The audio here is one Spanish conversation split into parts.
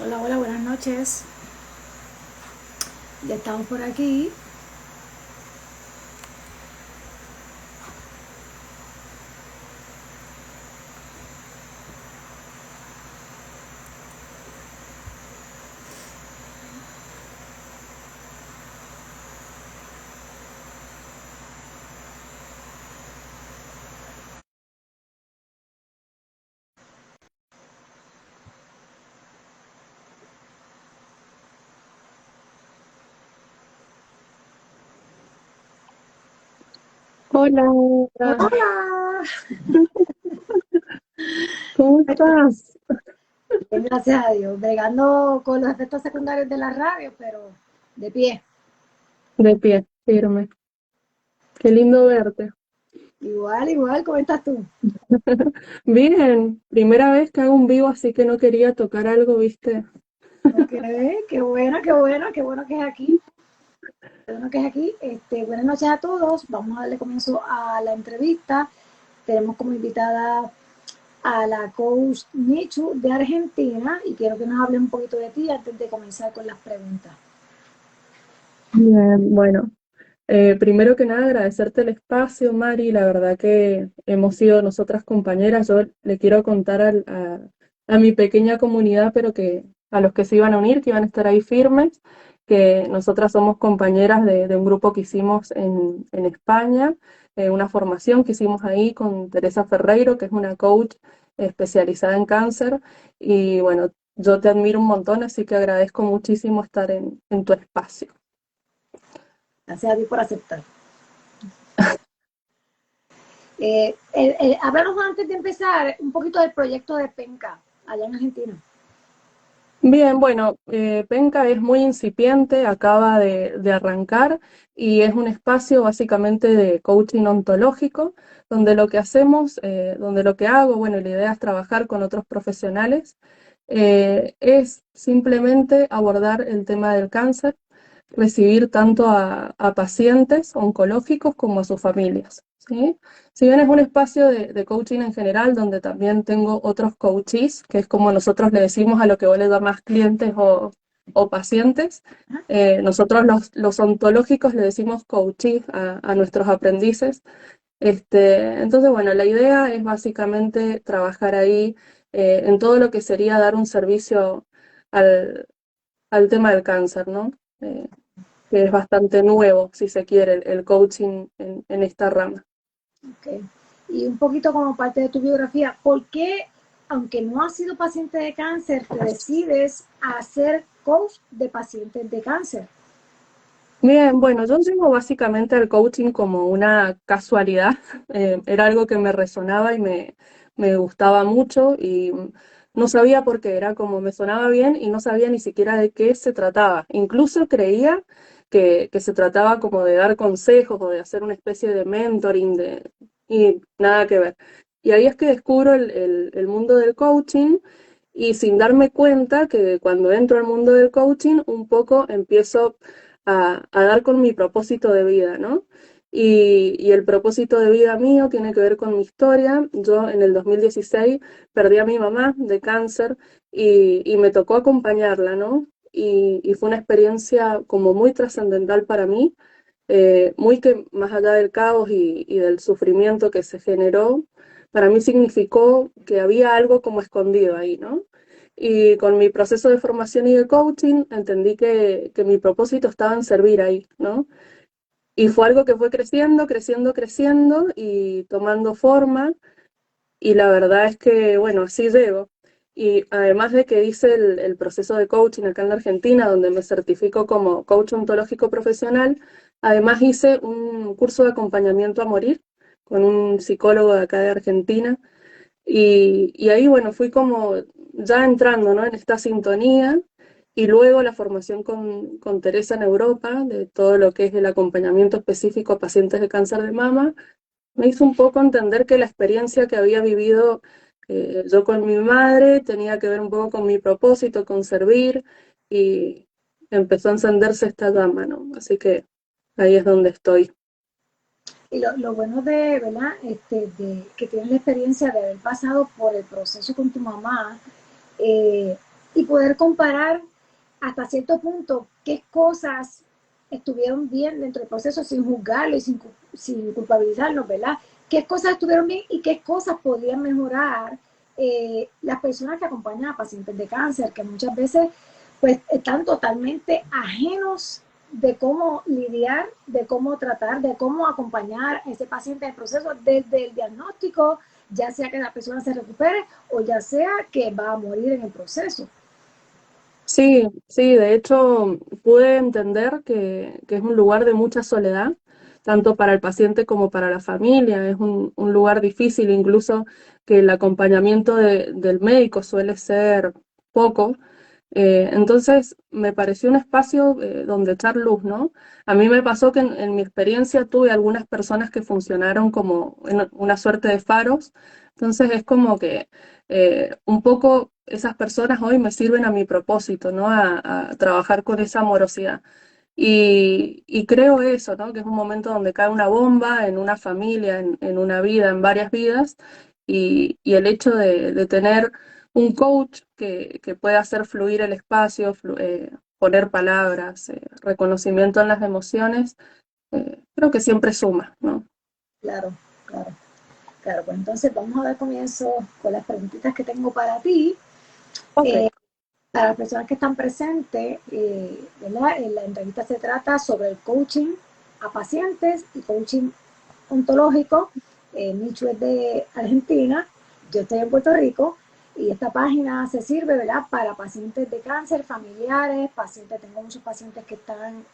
Hola, hola, buenas noches. Ya estamos por aquí. Hola, Hola. ¿cómo estás? Bien, gracias a Dios. Bregando con los efectos secundarios de la radio, pero de pie. De pie, firme. Qué lindo verte. Igual, igual, ¿cómo estás tú? Bien, primera vez que hago un vivo, así que no quería tocar algo, ¿viste? Ok, qué bueno, qué bueno, qué bueno que es aquí. Qué bueno que es aquí. Buenas noches a todos. Vamos a darle comienzo a la entrevista. Tenemos como invitada a la coach Nichu de Argentina y quiero que nos hable un poquito de ti antes de comenzar con las preguntas. Bien, bueno, primero que nada agradecerte el espacio, Mari. La verdad que hemos sido nosotras compañeras. Yo le quiero contar a mi pequeña comunidad, pero que a los que se iban a unir, que iban a estar ahí firmes, que nosotras somos compañeras de un grupo que hicimos en España, una formación que hicimos ahí con Teresa Ferreiro, que es una coach especializada en cáncer. Y bueno, yo te admiro un montón, así que agradezco muchísimo estar en tu espacio. Gracias a ti por aceptar. Háblanos antes de empezar un poquito del proyecto de Penca, allá en Argentina. Bien, bueno, Penca es muy incipiente, acaba de arrancar y es un espacio básicamente de coaching ontológico, donde lo que hacemos, donde lo que hago, bueno, la idea es trabajar con otros profesionales, es simplemente abordar el tema del cáncer, recibir tanto a pacientes oncológicos como a sus familias, ¿sí? Si bien es un espacio de coaching en general, donde también tengo otros coaches, que es como nosotros le decimos a lo que vos le llamas clientes o pacientes, Ajá. nosotros los ontológicos le decimos coaches a nuestros aprendices. Entonces, bueno, la idea es básicamente trabajar ahí en todo lo que sería dar un servicio al, al tema del cáncer, ¿no? Eh, que es bastante nuevo, si se quiere, el coaching en esta rama. Okay. Y un poquito como parte de tu biografía, ¿por qué, aunque no has sido paciente de cáncer, te decides a ser coach de pacientes de cáncer? Bien, bueno, yo llego básicamente al coaching como una casualidad. Era algo que me resonaba y me gustaba mucho y no sabía por qué, era como me sonaba bien y no sabía ni siquiera de qué se trataba. Incluso creía que se trataba como de dar consejos o de hacer una especie de mentoring y nada que ver. Y ahí es que descubro el mundo del coaching y sin darme cuenta que cuando entro al mundo del coaching un poco empiezo a dar con mi propósito de vida, ¿no? Y el propósito de vida mío tiene que ver con mi historia. Yo en el 2016 perdí a mi mamá de cáncer y me tocó acompañarla, ¿no? Y fue una experiencia como muy trascendental para mí, muy que más allá del caos y del sufrimiento que se generó, para mí significó que había algo como escondido ahí, ¿no? Y con mi proceso de formación y de coaching entendí que mi propósito estaba en servir ahí, ¿no? Y fue algo que fue creciendo, creciendo, creciendo y tomando forma. Y la verdad es que, bueno, así llego. Y además de que hice el proceso de coaching acá en la Argentina, donde me certifico como coach ontológico profesional, además hice un curso de acompañamiento a morir con un psicólogo de acá de Argentina. Y ahí, bueno, fui como ya entrando, ¿no? En esta sintonía. Y luego la formación con Teresa en Europa, de todo lo que es el acompañamiento específico a pacientes de cáncer de mama, me hizo un poco entender que la experiencia que había vivido yo con mi madre tenía que ver un poco con mi propósito, con servir, y empezó a encenderse esta llama, ¿no? Así que ahí es donde estoy. Y lo bueno de, ¿verdad? De que tienes la experiencia de haber pasado por el proceso con tu mamá, y poder comparar hasta cierto punto qué cosas estuvieron bien dentro del proceso sin juzgarlo y sin culpabilizarlo, ¿verdad? Qué cosas estuvieron bien y qué cosas podían mejorar las personas que acompañan a pacientes de cáncer, que muchas veces pues están totalmente ajenos de cómo lidiar, de cómo tratar, de cómo acompañar a ese paciente en el proceso desde el diagnóstico, ya sea que la persona se recupere o ya sea que va a morir en el proceso. Sí, sí, de hecho pude entender que es un lugar de mucha soledad, tanto para el paciente como para la familia. Es un lugar difícil, incluso que el acompañamiento del médico suele ser poco. Entonces me pareció un espacio donde echar luz, ¿no? A mí me pasó que en mi experiencia tuve algunas personas que funcionaron como en una suerte de faros. Entonces es como que un poco esas personas hoy me sirven a mi propósito, ¿no? A trabajar con esa amorosidad. Y creo eso, ¿no? Que es un momento donde cae una bomba en una familia, en una vida, en varias vidas, y el hecho de tener un coach que pueda hacer fluir el espacio, poner palabras, reconocimiento en las emociones, creo que siempre suma, ¿no? Claro, claro, claro. Pues entonces vamos a dar comienzo con las preguntitas que tengo para ti. Ok. Eh, para las personas que están presentes, ¿verdad? En la entrevista se trata sobre el coaching a pacientes y coaching ontológico. Michu es de Argentina, yo estoy en Puerto Rico y esta página se sirve, ¿verdad? Para pacientes de cáncer, familiares, pacientes, tengo muchos pacientes que están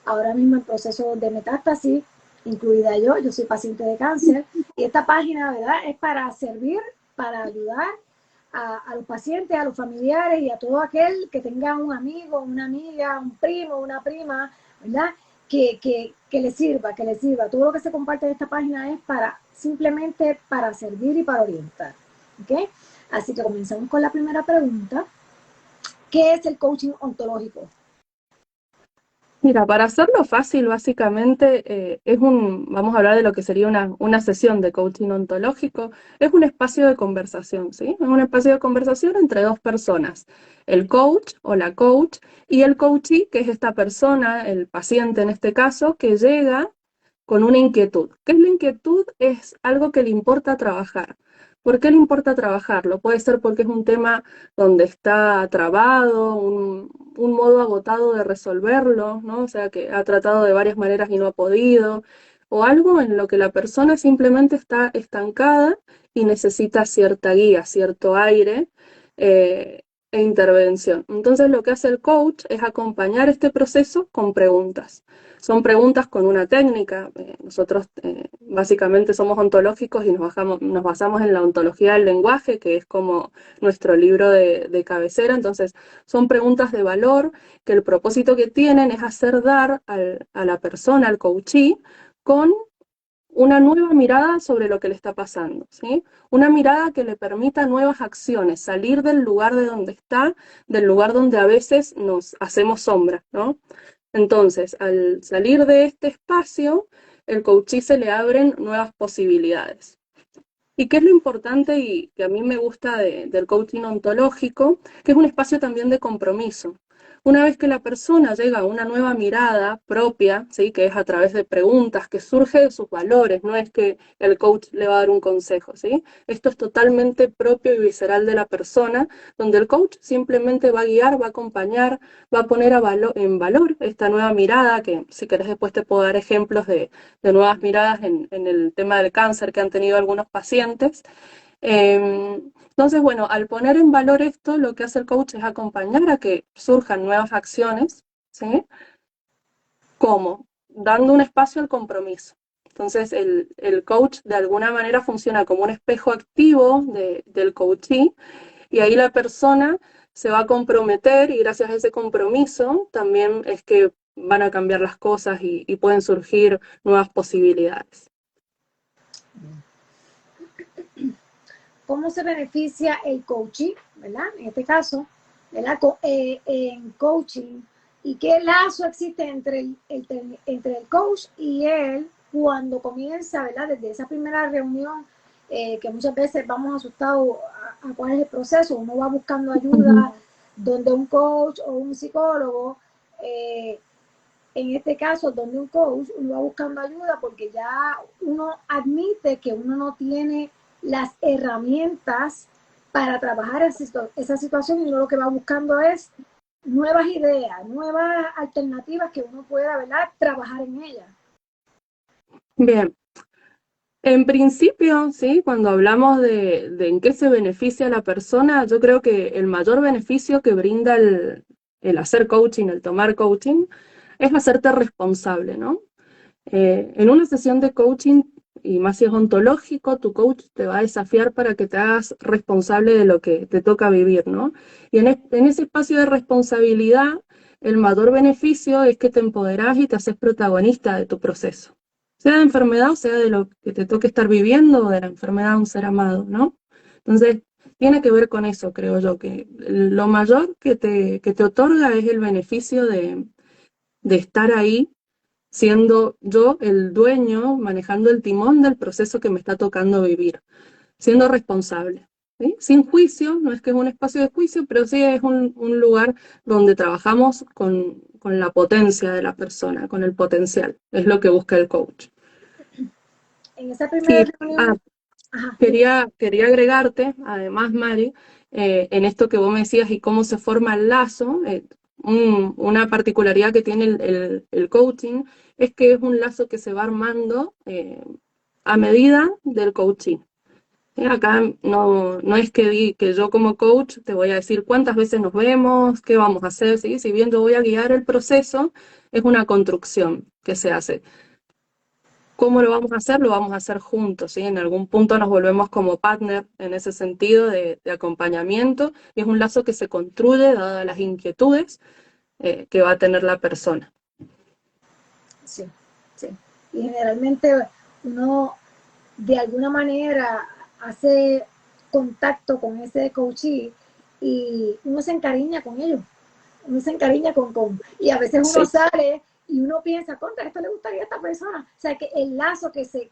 ahora mismo en proceso de metástasis, incluida yo soy paciente de cáncer, y esta página, ¿verdad? Es para servir, para ayudar a los pacientes, a los familiares y a todo aquel que tenga un amigo, una amiga, un primo, una prima, ¿verdad? Que le sirva, que le sirva. Todo lo que se comparte en esta página es para simplemente para servir y para orientar. ¿Ok? Así que comenzamos con la primera pregunta. ¿Qué es el coaching ontológico? Mira, para hacerlo fácil, básicamente vamos a hablar de lo que sería una sesión de coaching ontológico, es un espacio de conversación, ¿sí? Es un espacio de conversación entre dos personas, el coach o la coach y el coachee, que es esta persona, el paciente en este caso, que llega con una inquietud. ¿Qué es la inquietud? Es algo que le importa trabajar. ¿Por qué le importa trabajarlo? Puede ser porque es un tema donde está trabado, un modo agotado de resolverlo, ¿no? O sea, que ha tratado de varias maneras y no ha podido, o algo en lo que la persona simplemente está estancada y necesita cierta guía, cierto aire e intervención. Entonces, lo que hace el coach es acompañar este proceso con preguntas. Son preguntas con una técnica. Nosotros básicamente somos ontológicos y nos basamos en la ontología del lenguaje, que es como nuestro libro de cabecera. Entonces, son preguntas de valor que el propósito que tienen es hacer dar a la persona, al coachee, con una nueva mirada sobre lo que le está pasando, ¿sí? Una mirada que le permita nuevas acciones, salir del lugar de donde está, del lugar donde a veces nos hacemos sombra, ¿no? Entonces, al salir de este espacio, el coachee se le abren nuevas posibilidades. ¿Y qué es lo importante y que a mí me gusta del coaching ontológico? Que es un espacio también de compromiso. Una vez que la persona llega a una nueva mirada propia, ¿sí? Que es a través de preguntas, que surge de sus valores, no es que el coach le va a dar un consejo, ¿sí? Esto es totalmente propio y visceral de la persona, donde el coach simplemente va a guiar, va a acompañar, va a poner en valor esta nueva mirada, que si querés después te puedo dar ejemplos de nuevas miradas en el tema del cáncer que han tenido algunos pacientes. Entonces, bueno, al poner en valor esto, lo que hace el coach es acompañar a que surjan nuevas acciones, ¿sí? ¿Cómo? Dando un espacio al compromiso. Entonces, el coach de alguna manera funciona como un espejo activo del coachee y ahí la persona se va a comprometer y gracias a ese compromiso también es que van a cambiar las cosas y pueden surgir nuevas posibilidades. ¿Cómo se beneficia el coaching, ¿verdad? En este caso, ¿verdad? En coaching y qué lazo existe entre el coach y él cuando comienza, ¿verdad? Desde esa primera reunión que muchas veces vamos asustados a cuál es el proceso, uno va buscando ayuda donde un coach o un psicólogo, en este caso, donde un coach, uno va buscando ayuda porque ya uno admite que uno no tiene las herramientas para trabajar esa situación y uno lo que va buscando es nuevas ideas, nuevas alternativas que uno pueda, ¿verdad?, trabajar en ellas. Bien, en principio, sí, cuando hablamos de en qué se beneficia la persona, yo creo que el mayor beneficio que brinda el hacer coaching, el tomar coaching, es hacerte responsable, ¿no? En una sesión de coaching, y más si es ontológico, tu coach te va a desafiar para que te hagas responsable de lo que te toca vivir, ¿no? Y en ese espacio de responsabilidad, el mayor beneficio es que te empoderás y te haces protagonista de tu proceso. Sea de enfermedad o sea de lo que te toque estar viviendo o de la enfermedad de un ser amado, ¿no? Entonces, tiene que ver con eso, creo yo, que lo mayor que te otorga es el beneficio de estar ahí siendo yo el dueño, manejando el timón del proceso que me está tocando vivir, siendo responsable. ¿Sí? Sin juicio, no es que es un espacio de juicio, pero sí es un lugar donde trabajamos con la potencia de la persona, con el potencial. Es lo que busca el coach. En esa primera Sí, reunión, ajá, quería agregarte, además, Mari, en esto que vos me decías y cómo se forma el lazo, una particularidad que tiene el coaching es que es un lazo que se va armando a medida del coaching. Acá no es que yo como coach te voy a decir cuántas veces nos vemos, qué vamos a hacer, ¿sí? Si bien yo voy a guiar el proceso, es una construcción que se hace. ¿Cómo lo vamos a hacer? Lo vamos a hacer juntos, ¿sí? En algún punto nos volvemos como partner en ese sentido de acompañamiento y es un lazo que se construye dadas las inquietudes que va a tener la persona. sí, sí. Y generalmente uno de alguna manera hace contacto con ese coachee y uno se encariña con ellos, uno se encariña y a veces uno Sí. sale y uno piensa, contra, esto le gustaría a esta persona. O sea, que el lazo que se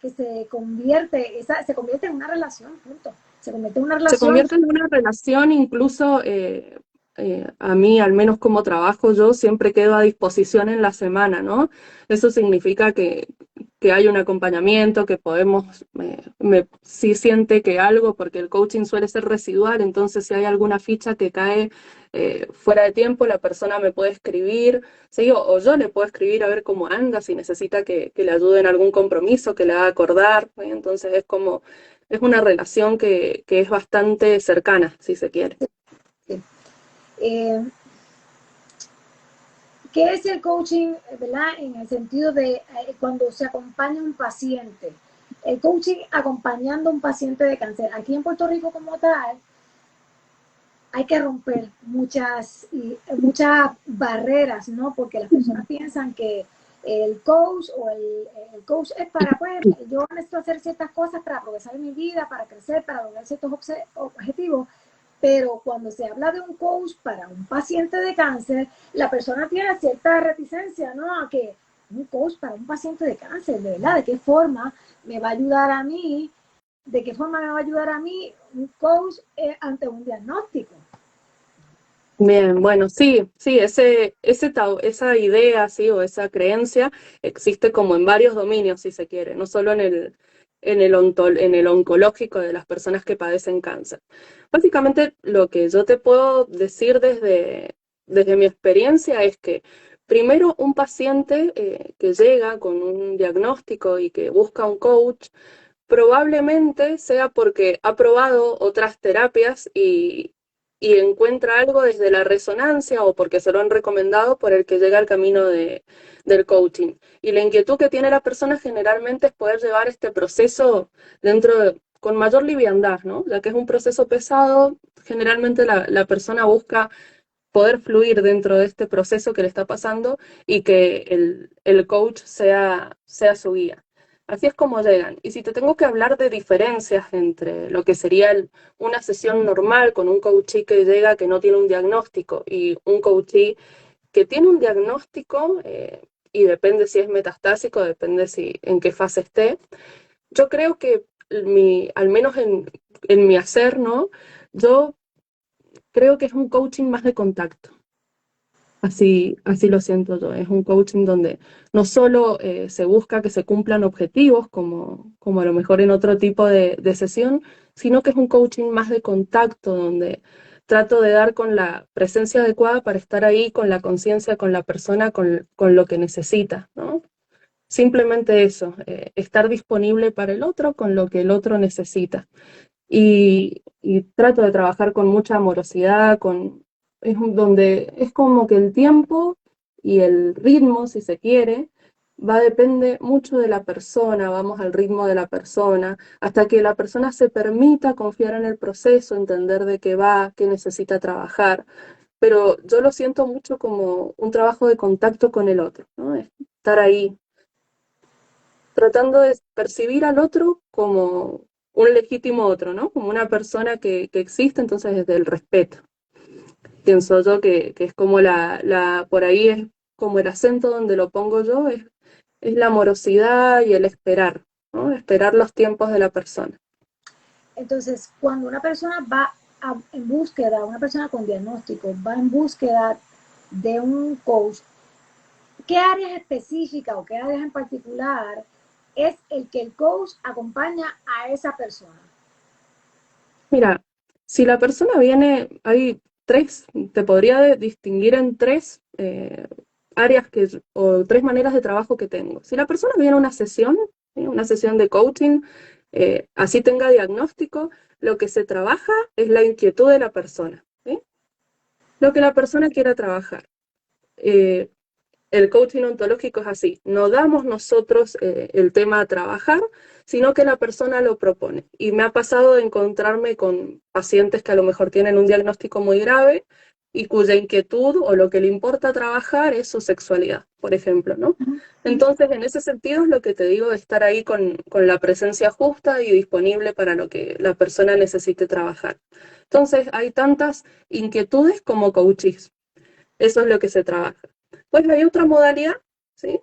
convierte, se convierte en una relación, punto. Se convierte en una Se relación. convierte en una relación, incluso a mí, al menos como trabajo yo, siempre quedo a disposición en la semana, ¿no? Eso significa que hay un acompañamiento, que podemos, sí siente que algo, porque el coaching suele ser residual, entonces si hay alguna ficha que cae fuera de tiempo, la persona me puede escribir, ¿sí? O yo le puedo escribir a ver cómo anda, si necesita que le ayude en algún compromiso, que le haga acordar, ¿sí? Entonces es como es una relación que es bastante cercana, si se quiere. Sí. Eh, ¿Qué es el coaching, verdad? En el sentido de cuando se acompaña un paciente. El coaching acompañando a un paciente de cáncer. Aquí en Puerto Rico como tal, hay que romper muchas barreras, ¿no? Porque las personas piensan que el coach es para, pues, yo necesito hacer ciertas cosas para progresar en mi vida, para crecer, para lograr ciertos objetivos, pero cuando se habla de un coach para un paciente de cáncer, la persona tiene cierta reticencia, ¿no? A que un coach para un paciente de cáncer, ¿de verdad? ¿De qué forma me va a ayudar a mí? ¿De qué forma me va a ayudar a mí un coach ante un diagnóstico? Bien, bueno, sí, esa idea, sí, o esa creencia existe como en varios dominios, si se quiere, no solo en el oncológico de las personas que padecen cáncer. Básicamente, lo que yo te puedo decir desde mi experiencia es que primero un paciente que llega con un diagnóstico y que busca un coach, probablemente sea porque ha probado otras terapias y encuentra algo desde la resonancia o porque se lo han recomendado por el que llega al camino del coaching. Y la inquietud que tiene la persona generalmente es poder llevar este proceso con mayor liviandad, ¿no? Ya que es un proceso pesado, generalmente la persona busca poder fluir dentro de este proceso que le está pasando y que el coach sea su guía. Así es como llegan. Y si te tengo que hablar de diferencias entre lo que sería una sesión normal con un coachee que llega que no tiene un diagnóstico y un coachee que tiene un diagnóstico, y depende si es metastásico, depende en qué fase esté, yo creo que al menos en mi hacer, ¿no? Yo creo que es un coaching más de contacto. Así lo siento yo. Es un coaching donde no solo se busca que se cumplan objetivos, como a lo mejor en otro tipo de sesión, sino que es un coaching más de contacto, donde trato de dar con la presencia adecuada para estar ahí con la conciencia, con la persona, con lo que necesita, ¿no? Simplemente eso, estar disponible para el otro con lo que el otro necesita. Y trato de trabajar con mucha amorosidad, donde es como que el tiempo y el ritmo, si se quiere, depende mucho de la persona, vamos al ritmo de la persona, hasta que la persona se permita confiar en el proceso, entender de qué va, qué necesita trabajar. Pero yo lo siento mucho como un trabajo de contacto con el otro, ¿no? Estar ahí tratando de percibir al otro como un legítimo otro, ¿no? Como una persona que existe, entonces desde el respeto. Pienso yo que es como por ahí es como el acento donde lo pongo yo, es la amorosidad y el esperar, ¿no? Esperar los tiempos de la persona. Entonces, cuando una persona va en búsqueda, una persona con diagnóstico, va en búsqueda de un coach, ¿qué áreas específicas o qué áreas en particular es el que el coach acompaña a esa persona? Mira, si la persona viene, hay tres, te podría distinguir en tres áreas o tres maneras de trabajo que tengo. Si la persona viene a una sesión, ¿sí? Una sesión de coaching, así tenga diagnóstico, lo que se trabaja es la inquietud de la persona, ¿sí? Lo que la persona quiera trabajar. Eh, el coaching ontológico es así, no damos nosotros el tema a trabajar, sino que la persona lo propone. Y me ha pasado de encontrarme con pacientes que a lo mejor tienen un diagnóstico muy grave y cuya inquietud o lo que le importa trabajar es su sexualidad, por ejemplo, ¿no? Entonces, en ese sentido es lo que te digo de estar ahí con la presencia justa y disponible para lo que la persona necesite trabajar. Entonces, hay tantas inquietudes como coaches. Eso es lo que se trabaja. Pues hay otra modalidad, ¿sí?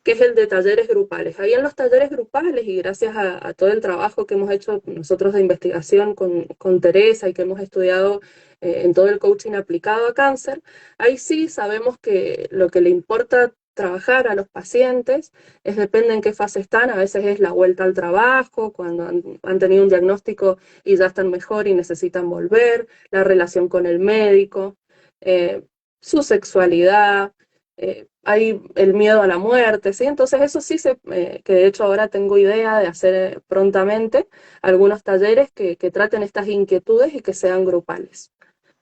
Que es el de talleres grupales. Ahí en los talleres grupales, y gracias a todo el trabajo que hemos hecho nosotros de investigación con Teresa y que hemos estudiado en todo el coaching aplicado a cáncer, ahí sí sabemos que lo que le importa trabajar a los pacientes depende en qué fase están, a veces es la vuelta al trabajo, cuando han tenido un diagnóstico y ya están mejor y necesitan volver, la relación con el médico, eh, su sexualidad, hay el miedo a la muerte, ¿sí? Entonces eso sí, que de hecho ahora tengo idea de hacer prontamente algunos talleres que traten estas inquietudes y que sean grupales.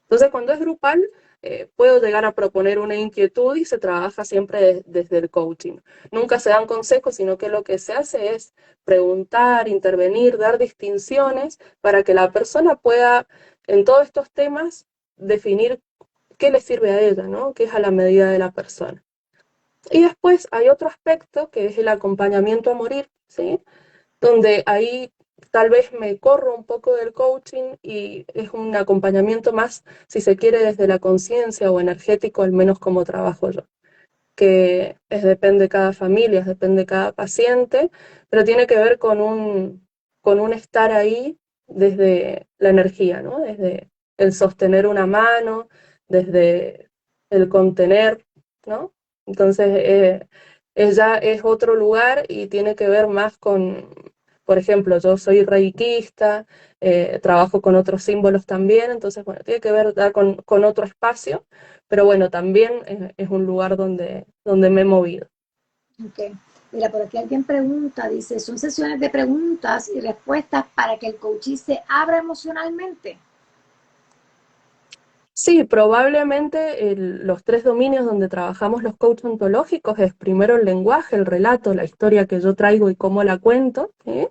Entonces cuando es grupal, puedo llegar a proponer una inquietud y se trabaja siempre desde el coaching. Nunca se dan consejos, sino que lo que se hace es preguntar, intervenir, dar distinciones para que la persona pueda, en todos estos temas, definir qué le sirve a ella, ¿no? Qué es a la medida de la persona. Y después hay otro aspecto que es el acompañamiento a morir, ¿sí? Donde ahí tal vez me corro un poco del coaching y es un acompañamiento más, si se quiere, desde la conciencia o energético, al menos como trabajo yo, que depende de cada familia, depende de cada paciente, pero tiene que ver con un estar ahí desde la energía, ¿no? Desde el sostener una mano, desde el contener, ¿no? Entonces, ya es otro lugar y tiene que ver más por ejemplo, yo soy reikista, trabajo con otros símbolos también, entonces, bueno, tiene que ver con otro espacio, pero bueno, también es un lugar donde me he movido. Okay. Mira, por aquí alguien pregunta, dice, son sesiones de preguntas y respuestas para que el coachee se abra emocionalmente. Sí, probablemente los tres dominios donde trabajamos los coaches ontológicos es primero el lenguaje, el relato, la historia que yo traigo y cómo la cuento, ¿sí?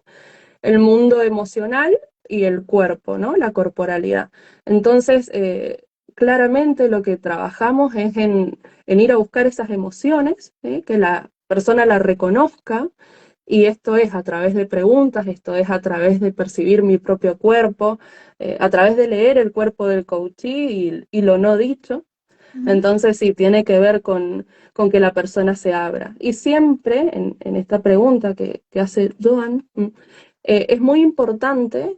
El mundo emocional y el cuerpo, ¿no? La corporalidad. Entonces, claramente lo que trabajamos es en ir a buscar esas emociones, ¿sí? Que la persona la reconozca, y esto es a través de preguntas, esto es a través de percibir mi propio cuerpo, a través de leer el cuerpo del coachee y lo no dicho. Entonces sí, tiene que ver con que la persona se abra. Y siempre en esta pregunta que hace Joan, es muy importante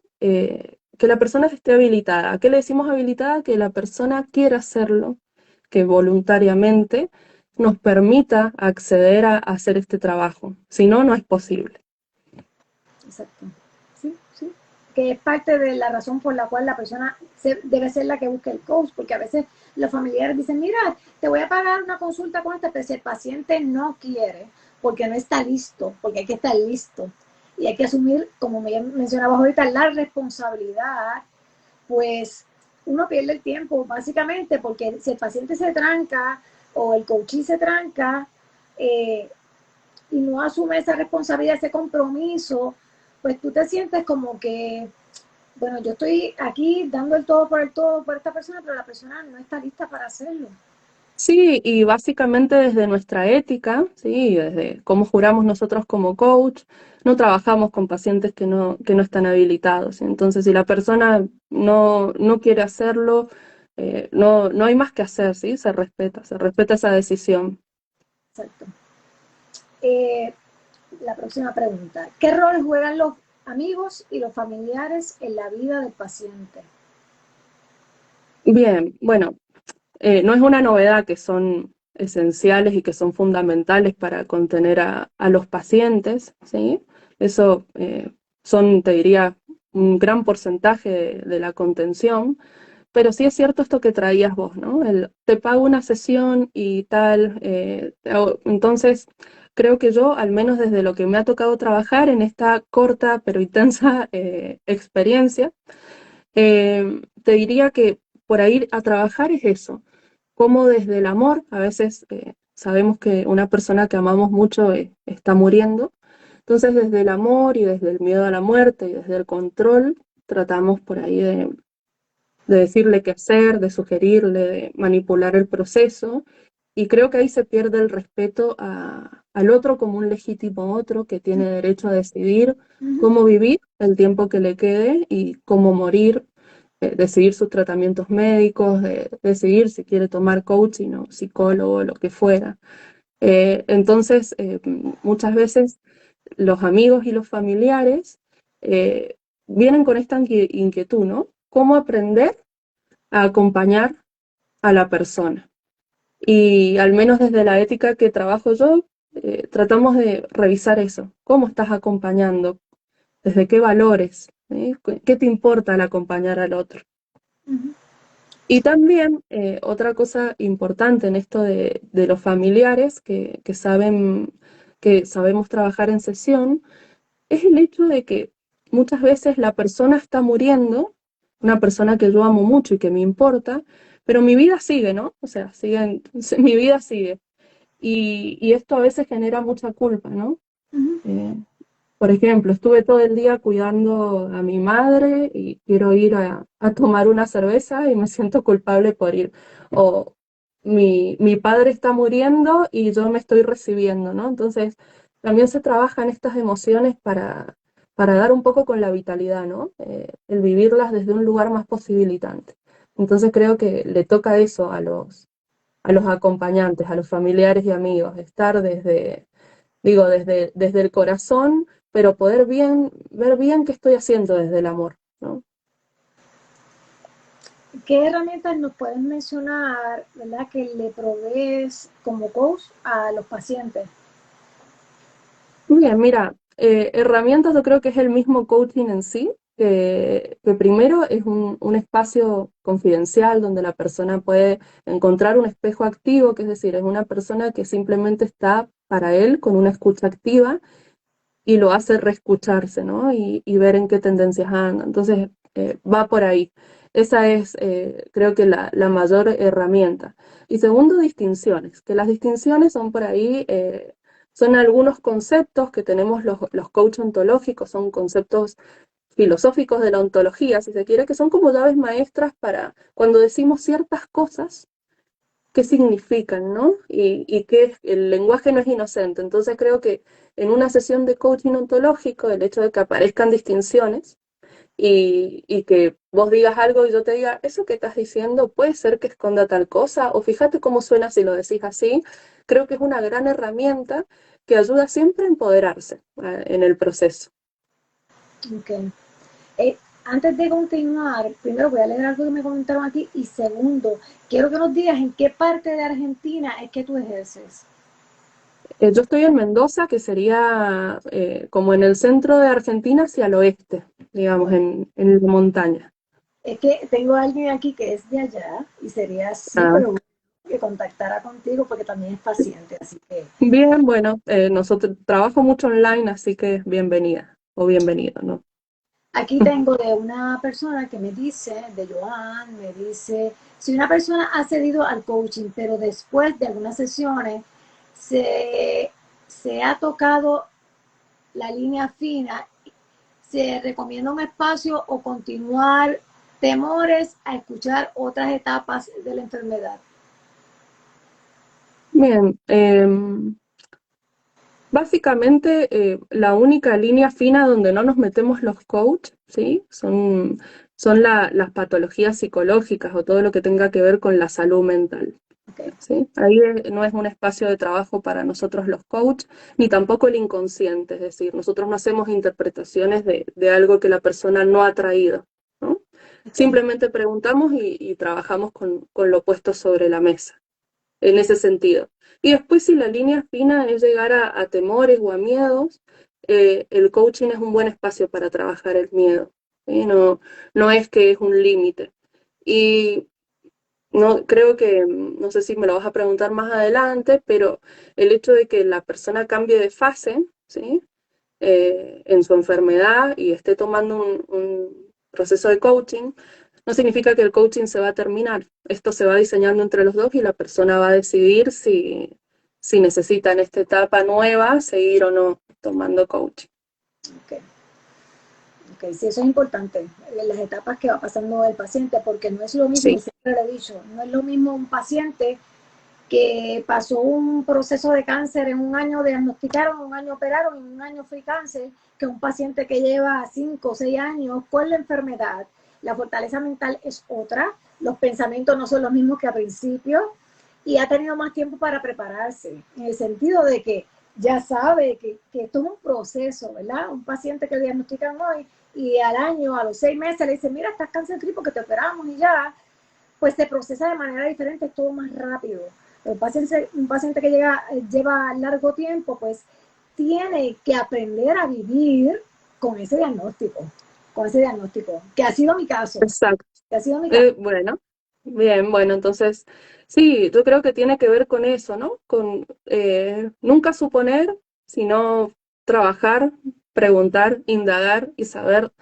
que la persona esté habilitada. ¿A qué le decimos habilitada? Que la persona quiera hacerlo, que voluntariamente nos permita acceder a hacer este trabajo. Si no, no es posible. Exacto. Sí, sí. Que es parte de la razón por la cual la persona debe ser la que busque el coach, porque a veces los familiares dicen, mira, te voy a pagar una consulta con esta, pero si el paciente no quiere, porque no está listo, porque hay que estar listo. Y hay que asumir, como me mencionabas ahorita, la responsabilidad, pues uno pierde el tiempo, básicamente, porque si el paciente se tranca o el coaching se tranca, eh, y no asume esa responsabilidad, ese compromiso, pues tú te sientes como que, bueno, yo estoy aquí dando el todo por esta persona, pero la persona no está lista para hacerlo. Sí, y básicamente desde nuestra ética, sí, desde cómo juramos nosotros como coach, no trabajamos con pacientes que no están habilitados. Entonces, si la persona no quiere hacerlo, no hay más que hacer, ¿sí? Se respeta esa decisión. Exacto. Eh, la próxima pregunta. ¿Qué rol juegan los amigos y los familiares en la vida del paciente? Bien, bueno, no es una novedad que son esenciales y que son fundamentales para contener a los pacientes, ¿sí? Eso son, te diría, un gran porcentaje de la contención, pero sí es cierto esto que traías vos, ¿no? Te pago una sesión y tal, entonces creo que yo, al menos desde lo que me ha tocado trabajar en esta corta pero intensa experiencia, te diría que por ahí a trabajar es eso, como desde el amor, a veces sabemos que una persona que amamos mucho está muriendo, entonces desde el amor y desde el miedo a la muerte y desde el control, tratamos por ahí de decirle qué hacer, de sugerirle, de manipular el proceso, y creo que ahí se pierde el respeto al otro como un legítimo otro que tiene derecho a decidir Uh -huh. cómo vivir el tiempo que le quede y cómo morir, decidir sus tratamientos médicos, decidir si quiere tomar coaching o psicólogo, lo que fuera. Entonces, muchas veces los amigos y los familiares eh, vienen con esta inquietud, ¿no? ¿Cómo aprender a acompañar a la persona? Y al menos desde la ética que trabajo yo, tratamos de revisar eso. ¿Cómo estás acompañando? ¿Desde qué valores? ¿Qué te importa al acompañar al otro? Uh -huh. Y también otra cosa importante en esto de los familiares que sabemos trabajar en sesión es el hecho de que muchas veces la persona está muriendo, una persona que yo amo mucho y que me importa, pero mi vida sigue, ¿no? O sea, mi vida sigue. Y esto a veces genera mucha culpa, ¿no? Uh -huh. Eh, por ejemplo, estuve todo el día cuidando a mi madre y quiero ir a tomar una cerveza y me siento culpable por ir. O mi padre está muriendo y yo me estoy recibiendo, ¿no? Entonces, también se trabajan estas emociones para dar un poco con la vitalidad, ¿no? El vivirlas desde un lugar más posibilitante. Entonces creo que le toca eso a los acompañantes, a los familiares y amigos, estar desde el corazón, pero poder ver bien qué estoy haciendo desde el amor, ¿no? ¿Qué herramientas nos pueden mencionar, verdad, que le provees como coach a los pacientes? Bien, mira, herramientas yo creo que es el mismo coaching en sí, que primero es un espacio confidencial donde la persona puede encontrar un espejo activo, que es decir, es una persona que simplemente está para él con una escucha activa y lo hace reescucharse, ¿no? Y ver en qué tendencias anda. Entonces, va por ahí. Esa es, creo que, la mayor herramienta. Y segundo, distinciones, que las distinciones son por ahí, son algunos conceptos que tenemos los coach ontológicos, son conceptos filosóficos de la ontología, si se quiere, que son como llaves maestras para cuando decimos ciertas cosas, qué significan, ¿no? Y que el lenguaje no es inocente. Entonces creo que en una sesión de coaching ontológico, el hecho de que aparezcan distinciones y que vos digas algo y yo te diga, eso que estás diciendo puede ser que esconda tal cosa, o fíjate cómo suena si lo decís así, creo que es una gran herramienta que ayuda siempre a empoderarse en el proceso. Okay. Antes de continuar, primero voy a leer algo que me comentaron aquí y segundo, quiero que nos digas en qué parte de Argentina es que tú ejerces. Yo estoy en Mendoza, que sería como en el centro de Argentina hacia el oeste, digamos, en la montaña. Es que tengo a alguien aquí que es de allá y sería Ah, súper bueno que contactara contigo porque también es paciente, así que bien, bueno, nosotros trabajo mucho online, así que bienvenida o bienvenido, ¿no? aquí tengo de una persona que me dice, de Joan, me dice, si una persona ha cedido al coaching, pero después de algunas sesiones se, se ha tocado la línea fina, se recomienda un espacio o continuar temores a escuchar otras etapas de la enfermedad. Bien, básicamente la única línea fina donde no nos metemos los coach, ¿sí? Son las patologías psicológicas o todo lo que tenga que ver con la salud mental. Okay. ¿Sí? Ahí no es un espacio de trabajo para nosotros los coach, ni tampoco el inconsciente, es decir, nosotros no hacemos interpretaciones de algo que la persona no ha traído, ¿no? Okay. Simplemente preguntamos y trabajamos con lo puesto sobre la mesa, en ese sentido. Y después si la línea fina es llegar a temores o a miedos, el coaching es un buen espacio para trabajar el miedo, ¿sí? No, no es que es un límite. Y no, creo que, no sé si me lo vas a preguntar más adelante, pero el hecho de que la persona cambie de fase, ¿sí? En su enfermedad y esté tomando un proceso de coaching, no significa que el coaching se va a terminar. Esto se va diseñando entre los dos y la persona va a decidir si necesita en esta etapa nueva seguir o no tomando coaching. Okay. Okay. Sí, eso es importante, las etapas que va pasando el paciente, porque no es lo mismo, y Sí, siempre lo he dicho, no es lo mismo un paciente que pasó un proceso de cáncer en un año, diagnosticaron, un año operaron, en un año fue cáncer, que un paciente que lleva 5 o 6 años con la enfermedad. La fortaleza mental es otra, los pensamientos no son los mismos que al principio y ha tenido más tiempo para prepararse, en el sentido de que ya sabe que esto es un proceso, ¿verdad? Un paciente que diagnostican hoy y al año, a los 6 meses, le dicen, mira, estás cáncer free porque te operamos y ya, pues se procesa de manera diferente, es todo más rápido. Un paciente que lleva largo tiempo, pues tiene que aprender a vivir con ese diagnóstico, que ha sido mi caso, exacto. que ha sido mi caso. Bueno, bien, bueno, entonces sí, yo creo que tiene que ver con eso, ¿no? Con nunca suponer, sino trabajar, preguntar, indagar y saber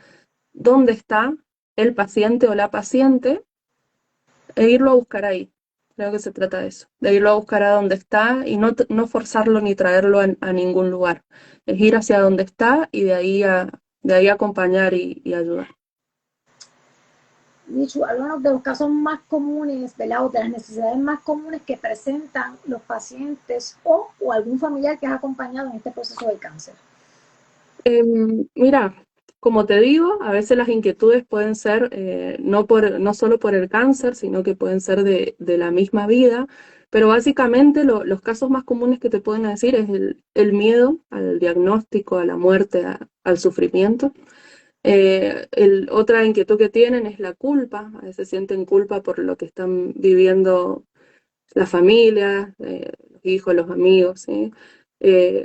dónde está el paciente o la paciente e irlo a buscar ahí. Creo que se trata de eso, de irlo a buscar a donde está y no forzarlo ni traerlo a ningún lugar. Es ir hacia donde está y de ahí acompañar y ayudar. Dicho, algunos de los casos más comunes, ¿verdad? O de las necesidades más comunes que presentan los pacientes o algún familiar que has acompañado en este proceso del cáncer. Mira, como te digo, a veces las inquietudes pueden ser no solo por el cáncer, sino que pueden ser de la misma vida, pero básicamente los casos más comunes que te pueden decir es el miedo al diagnóstico, a la muerte, al sufrimiento. Otra inquietud que tienen es la culpa, a veces sienten culpa por lo que están viviendo la familia, los hijos, los amigos, ¿sí?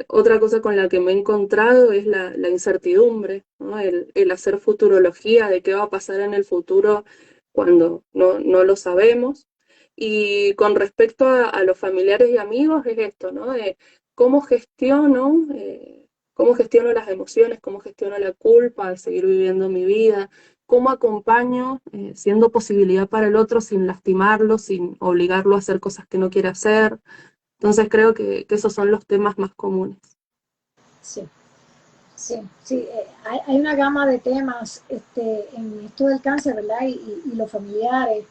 Otra cosa con la que me he encontrado es la incertidumbre, ¿no? El hacer futurología de qué va a pasar en el futuro cuando no lo sabemos. Y con respecto a los familiares y amigos es esto, ¿no? De cómo cómo gestiono las emociones, cómo gestiono la culpa al seguir viviendo mi vida, cómo acompaño siendo posibilidad para el otro sin lastimarlo, sin obligarlo a hacer cosas que no quiere hacer. Entonces creo que esos son los temas más comunes. Sí, sí, sí. Hay una gama de temas en esto del cáncer, ¿verdad? Y los familiares,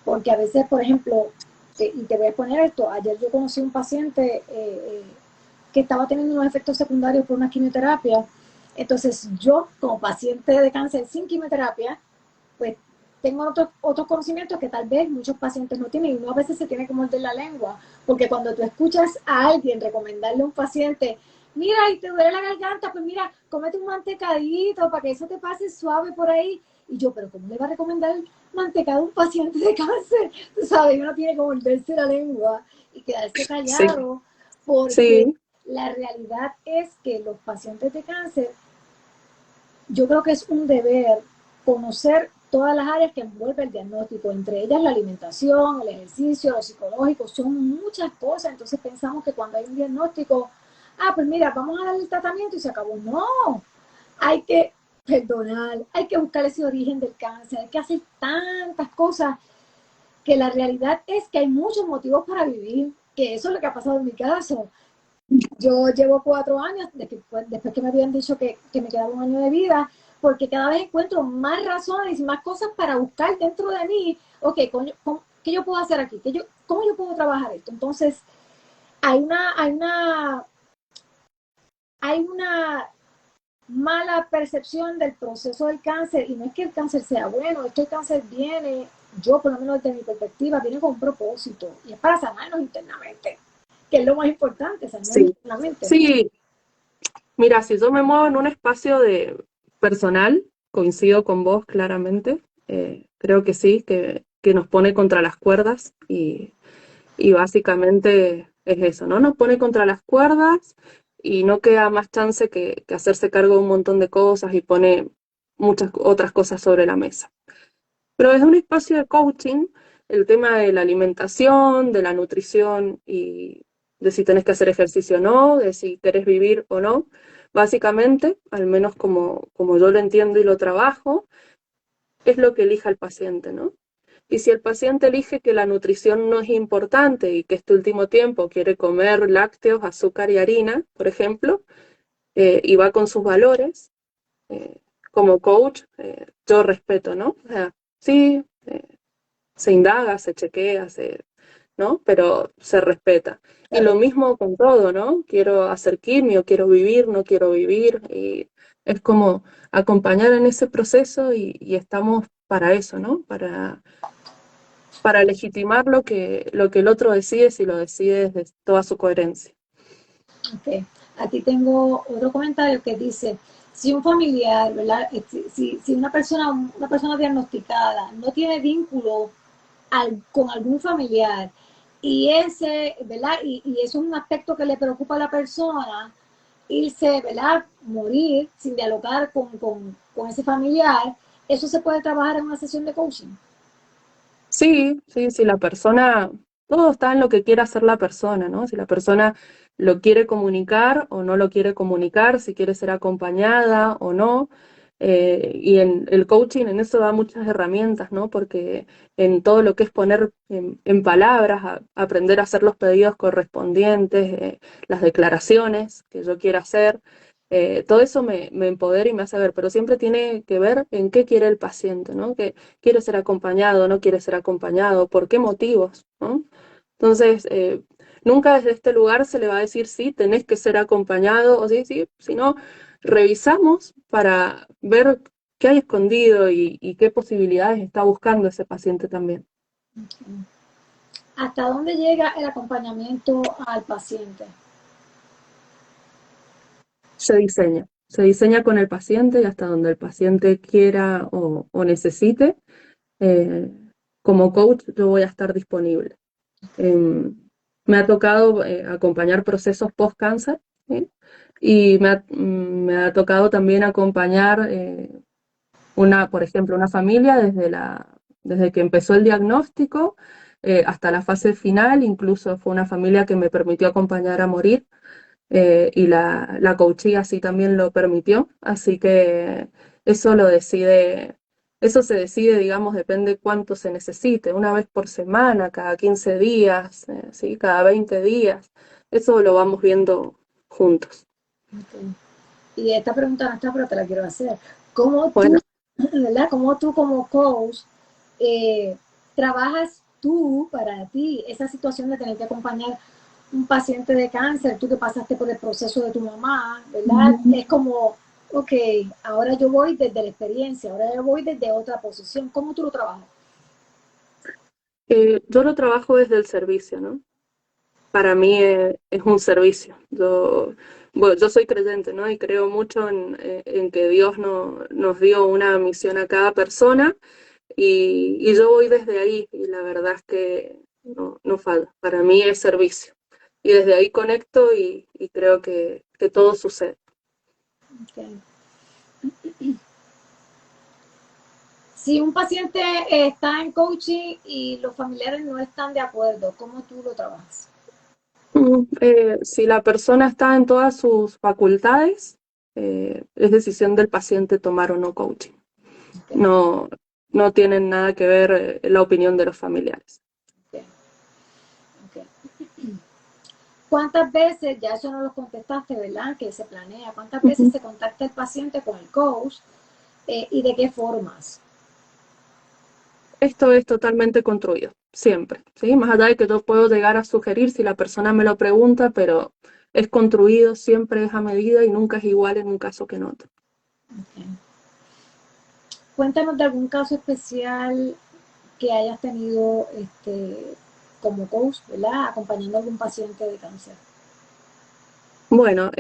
porque a veces, por ejemplo, y te voy a poner esto, ayer yo conocí un paciente que estaba teniendo unos efectos secundarios por una quimioterapia, entonces yo como paciente de cáncer sin quimioterapia, pues tengo otros conocimientos que tal vez muchos pacientes no tienen y uno a veces se tiene que morder la lengua, porque cuando tú escuchas a alguien recomendarle a un paciente, mira, y te duele la garganta, pues mira, cómete un mantecadito para que eso te pase suave por ahí, Y yo, pero ¿cómo le va a recomendar mantecado a un paciente de cáncer? Tú sabes, uno tiene que morderse la lengua y quedarse Sí, callado, porque sí, la realidad es que los pacientes de cáncer, yo creo que es un deber conocer todas las áreas que envuelve el diagnóstico, entre ellas la alimentación, el ejercicio, lo psicológico, son muchas cosas. Entonces pensamos que cuando hay un diagnóstico, pues mira, vamos a dar el tratamiento y se acabó. No, hay que perdonar, hay que buscar ese origen del cáncer, hay que hacer tantas cosas, que la realidad es que hay muchos motivos para vivir, que eso es lo que ha pasado en mi caso. Yo llevo 4 años, después que me habían dicho que me quedaba un año de vida, porque cada vez encuentro más razones y más cosas para buscar dentro de mí. Ok, ¿qué yo puedo hacer aquí? ¿Cómo yo puedo trabajar esto? Entonces, hay una mala percepción del proceso del cáncer, y no es que el cáncer sea bueno, es que el cáncer viene, yo por lo menos desde mi perspectiva, viene con un propósito, y es para sanarnos internamente, que es lo más importante, sanarnos sí. internamente. Sí, mira, si yo me muevo en un espacio de personal, coincido con vos claramente. Creo que sí, que nos pone contra las cuerdas y básicamente es eso, ¿no? Nos pone contra las cuerdas y no queda más chance que hacerse cargo de un montón de cosas y pone muchas otras cosas sobre la mesa. Pero desde un espacio de coaching, el tema de la alimentación, de la nutrición y de si tenés que hacer ejercicio o no, de si querés vivir o no, básicamente, al menos como yo lo entiendo y lo trabajo, es lo que elija el paciente, ¿no? Y si el paciente elige que la nutrición no es importante y que este último tiempo quiere comer lácteos, azúcar y harina, por ejemplo, y va con sus valores, eh, como coach, yo respeto, ¿no? O sea, sí, se indaga, se chequea, ¿no? Pero se respeta. Y Claro. lo mismo con todo, ¿no? Quiero hacer quimio, quiero vivir, no quiero vivir. Y es como acompañar en ese proceso y estamos para eso, ¿no? Para legitimar lo que el otro decide, si lo decide desde toda su coherencia. Okay. Aquí tengo otro comentario que dice, si un familiar, ¿verdad? Si una persona diagnosticada no tiene vínculo con algún familiar, y ese, ¿verdad? Y eso es un aspecto que le preocupa a la persona, irse, ¿verdad? Morir sin dialogar con ese familiar, eso se puede trabajar en una sesión de coaching. Sí, sí, sí, la persona, todo está en lo que quiera hacer la persona, ¿no? Si la persona lo quiere comunicar o no lo quiere comunicar, si quiere ser acompañada o no. Y en el coaching en eso da muchas herramientas, ¿no? Porque en todo lo que es poner en palabras, aprender a hacer los pedidos correspondientes, las declaraciones que yo quiera hacer, todo eso me empodera y me hace ver, pero siempre tiene que ver en qué quiere el paciente, ¿no? Que quiere ser acompañado, no quiere ser acompañado, por qué motivos, ¿no? Entonces, nunca desde este lugar se le va a decir sí, tenés que ser acompañado, o sí, sí, sino revisamos para ver qué hay escondido y qué posibilidades está buscando ese paciente también. ¿Hasta dónde llega el acompañamiento al paciente? Se diseña con el paciente y hasta donde el paciente quiera o necesite. Eh, Como coach yo voy a estar disponible. Eh, Me ha tocado acompañar procesos post-cáncer, ¿sí? Y me ha tocado también acompañar por ejemplo, una familia desde que empezó el diagnóstico hasta la fase final. Incluso fue una familia que me permitió acompañar a morir, y la coachía así también lo permitió. Así que eso lo decide. Eso se decide, digamos, depende cuánto se necesite, una vez por semana, cada 15 días, ¿sí? Cada 20 días. Eso lo vamos viendo juntos. Okay. Y esta pregunta no está, pero te la quiero hacer. ¿Cómo tú, Bueno, ¿verdad? ¿Cómo tú como coach eh, trabajas tú para ti esa situación de tener que acompañar un paciente de cáncer, tú que pasaste por el proceso de tu mamá, ¿verdad? Es como, ok, ahora yo voy desde la experiencia, ahora yo voy desde otra posición. ¿Cómo tú lo trabajas? yo lo trabajo desde el servicio, ¿no? para mí es un servicio. Bueno, yo soy creyente, ¿no? Y creo mucho en que Dios nos dio una misión a cada persona y yo voy desde ahí y la verdad es que no falla. Para mí es servicio. Y desde ahí conecto y creo que todo sucede. Okay. Si un paciente está en coaching y los familiares no están de acuerdo, ¿cómo tú lo trabajas? Si la persona está en todas sus facultades, es decisión del paciente tomar o no coaching. Okay, No, no tienen nada que ver la opinión de los familiares. okay, okay. ¿Cuántas veces, ya eso no lo contestaste, ¿verdad? Que se planea, ¿cuántas veces Ujú. se contacta el paciente con el coach y de qué formas? Esto es totalmente construido, siempre, ¿sí? Más allá de que yo puedo llegar a sugerir si la persona me lo pregunta, pero es construido, siempre es a medida y nunca es igual en un caso que en otro. Okay. Cuéntanos de algún caso especial que hayas tenido como coach, ¿verdad? Acompañando a algún paciente de cáncer. Bueno,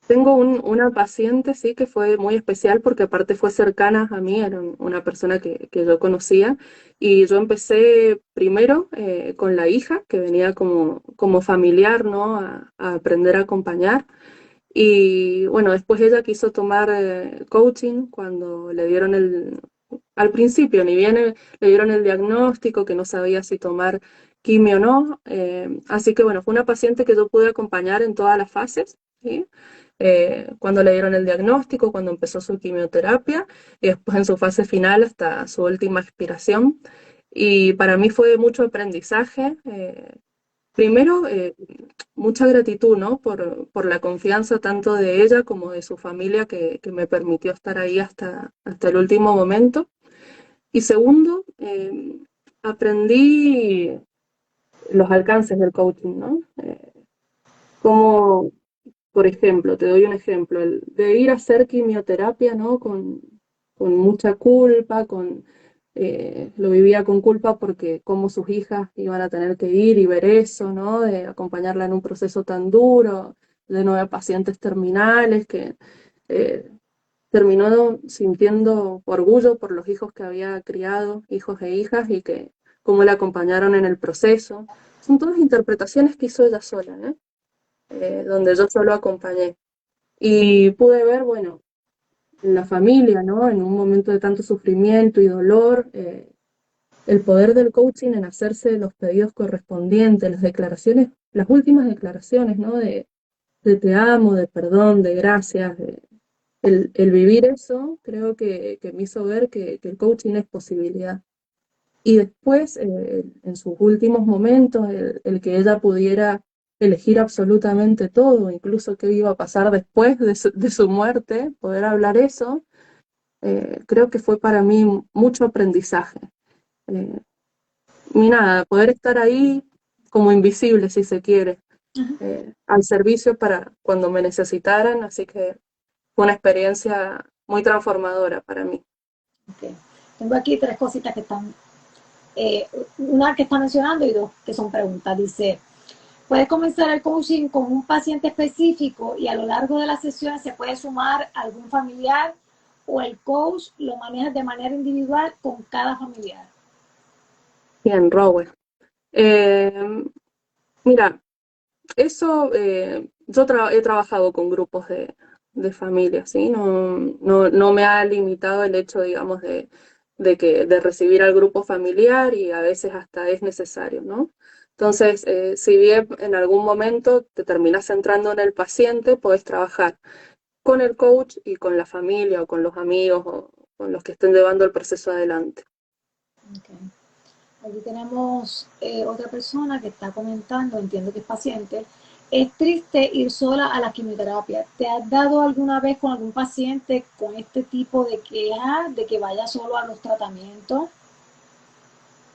tengo una paciente, sí, que fue muy especial porque aparte fue cercana a mí, era una persona que yo conocía y yo empecé primero con la hija, que venía como familiar, ¿no? A aprender a acompañar. Y bueno, después ella quiso tomar coaching cuando le dieron al principio, ni bien le dieron el diagnóstico, que no sabía si tomar quimio o no. Así que bueno, fue una paciente que yo pude acompañar en todas las fases, ¿sí? Cuando le dieron el diagnóstico, cuando empezó su quimioterapia y después en su fase final hasta su última expiración. Y para mí fue mucho aprendizaje. Primero, mucha gratitud, ¿no? Por la confianza tanto de ella como de su familia que me permitió estar ahí hasta el último momento. Y segundo, aprendí los alcances del coaching, ¿no? Como, por ejemplo, te doy un ejemplo, el de ir a hacer quimioterapia, ¿no? Con mucha culpa, lo vivía con culpa porque como sus hijas iban a tener que ir y ver eso, ¿no? De acompañarla en un proceso tan duro, de nueve pacientes terminales, que eh, terminó sintiendo orgullo por los hijos que había criado, hijos e hijas, y que cómo la acompañaron en el proceso. Son todas interpretaciones que hizo ella sola, ¿eh? Donde yo solo acompañé. Y pude ver, bueno, en la familia, ¿no? En un momento de tanto sufrimiento y dolor, el poder del coaching en hacerse los pedidos correspondientes, las declaraciones, las últimas declaraciones, ¿no? De te amo, de perdón, de gracias, el vivir eso, creo que me hizo ver que el coaching es posibilidad. Y después, en sus últimos momentos, el que ella pudiera elegir absolutamente todo, incluso qué iba a pasar después de su muerte, poder hablar eso, creo que fue para mí mucho aprendizaje. Eh, y nada, poder estar ahí como invisible, si se quiere, al servicio para cuando me necesitaran, así que fue una experiencia muy transformadora para mí. Okay. Tengo aquí tres cositas que están, eh, una que está mencionando y dos que son preguntas. Dice, puedes comenzar el coaching con un paciente específico y a lo largo de las sesiones se puede sumar algún familiar o el coach lo maneja de manera individual con cada familiar. Bien, Rowe. Eh, Mira, eso, he trabajado con grupos de familias, ¿sí? No me ha limitado el hecho, digamos, de recibir al grupo familiar y a veces hasta es necesario, ¿no? Entonces, si bien en algún momento te terminas centrando en el paciente, puedes trabajar con el coach y con la familia o con los amigos o con los que estén llevando el proceso adelante. Okay. Aquí tenemos otra persona que está comentando, entiendo que es paciente. Es triste ir sola a la quimioterapia. ¿Te has dado alguna vez con algún paciente con este tipo de quejas de que vaya solo a los tratamientos?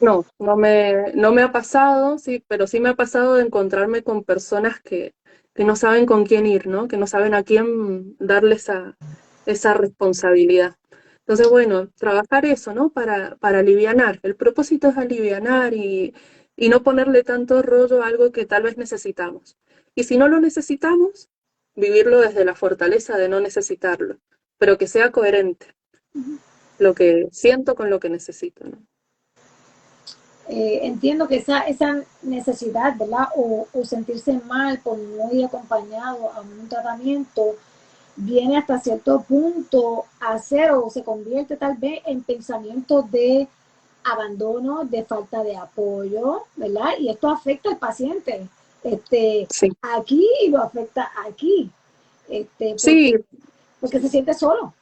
No me ha pasado, sí, pero sí me ha pasado de encontrarme con personas que no saben con quién ir, ¿no? Que no saben a quién darle esa responsabilidad. Entonces, bueno, trabajar eso, ¿no? Para alivianar. El propósito es alivianar y no ponerle tanto rollo a algo que tal vez necesitamos. Y si no lo necesitamos, vivirlo desde la fortaleza de no necesitarlo, pero que sea coherente lo que siento con lo que necesito, ¿no? Entiendo que esa necesidad, ¿verdad? O sentirse mal por no ir acompañado a un tratamiento, viene hasta cierto punto a ser o se convierte tal vez en pensamientos de abandono, de falta de apoyo, ¿verdad? Y esto afecta al paciente, Sí, aquí y lo afecta aquí, sí, porque se siente solo.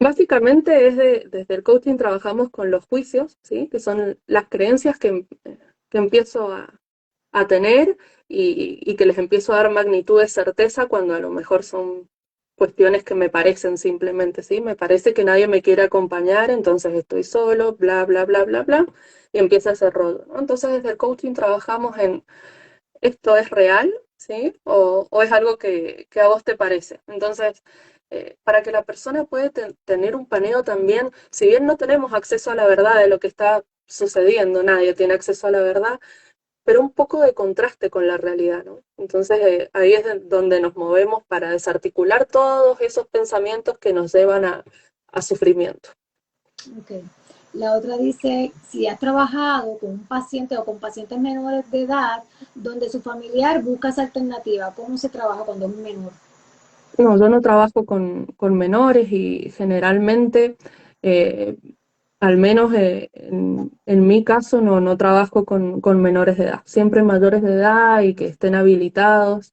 básicamente desde el coaching trabajamos con los juicios, ¿sí? Que son las creencias que empiezo a tener y que les empiezo a dar magnitud de certeza cuando a lo mejor son cuestiones que me parecen simplemente, ¿sí? Me parece que nadie me quiere acompañar, entonces estoy solo, bla, bla, bla, bla, bla, y empieza ese rollo, ¿no? Entonces desde el coaching trabajamos en esto es real, ¿sí? O es algo que a vos te parece. Entonces, para que la persona pueda tener un paneo también, si bien no tenemos acceso a la verdad de lo que está sucediendo, nadie tiene acceso a la verdad, pero un poco de contraste con la realidad, ¿no? Entonces, ahí es donde nos movemos para desarticular todos esos pensamientos que nos llevan a sufrimiento. Okay. La otra dice, si has trabajado con un paciente o con pacientes menores de edad, donde su familiar busca esa alternativa, ¿cómo se trabaja cuando es un menor? No, yo no trabajo con menores y generalmente, eh, al menos en mi caso, no trabajo con menores de edad. Siempre mayores de edad y que estén habilitados.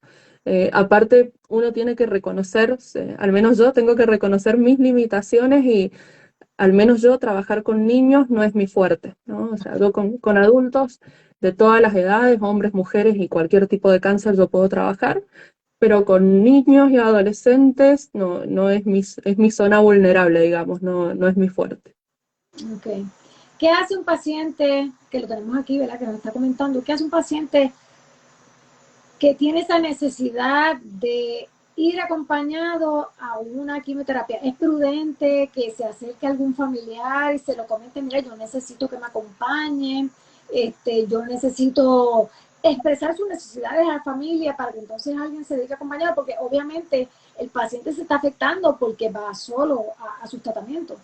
Aparte, uno tiene que reconocer, al menos yo tengo que reconocer mis limitaciones y al menos yo trabajar con niños no es mi fuerte, ¿no? O sea, yo con adultos de todas las edades, hombres, mujeres y cualquier tipo de cáncer yo puedo trabajar, pero con niños y adolescentes no es mi zona vulnerable, digamos, no es mi fuerte. Okay. ¿Qué hace un paciente, que lo tenemos aquí, ¿verdad? Que nos está comentando, ¿qué hace un paciente que tiene esa necesidad de ir acompañado a una quimioterapia? ¿Es prudente que se acerque a algún familiar y se lo comente, mira, yo necesito que me acompañe, yo necesito expresar sus necesidades a la familia para que entonces alguien se dedique a acompañar? Porque obviamente el paciente se está afectando porque va solo a sus tratamientos.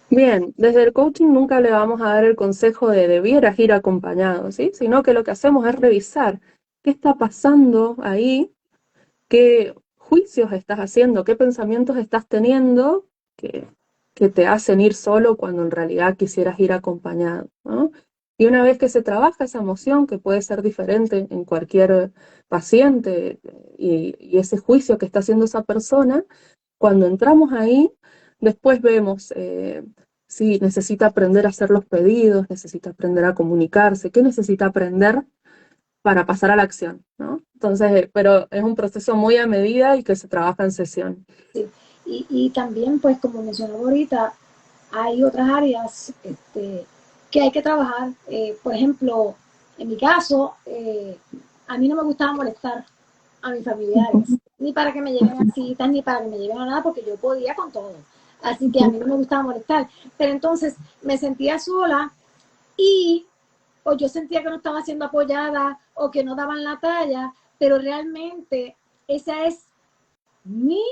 Bien, desde el coaching nunca le vamos a dar el consejo de debieras ir acompañado, ¿sí? Sino que lo que hacemos es revisar qué está pasando ahí, qué juicios estás haciendo, qué pensamientos estás teniendo que, que te hacen ir solo cuando en realidad quisieras ir acompañado, ¿no? Y una vez que se trabaja esa emoción, que puede ser diferente en cualquier paciente, y ese juicio que está haciendo esa persona, cuando entramos ahí, después vemos si necesita aprender a hacer los pedidos, necesita aprender a comunicarse, qué necesita aprender para pasar a la acción, ¿no? Entonces, pero es un proceso muy a medida y que se trabaja en sesión. Sí. Y también, pues, como mencionaba ahorita, hay otras áreas que hay que trabajar. Por ejemplo, en mi caso, a mí no me gustaba molestar a mis familiares, ni para que me lleven a citas, ni para que me lleven a nada, porque yo podía con todo. Así que a mí no me gustaba molestar. Pero entonces me sentía sola y o yo sentía que no estaba siendo apoyada o que no daban la talla, pero realmente esa es mi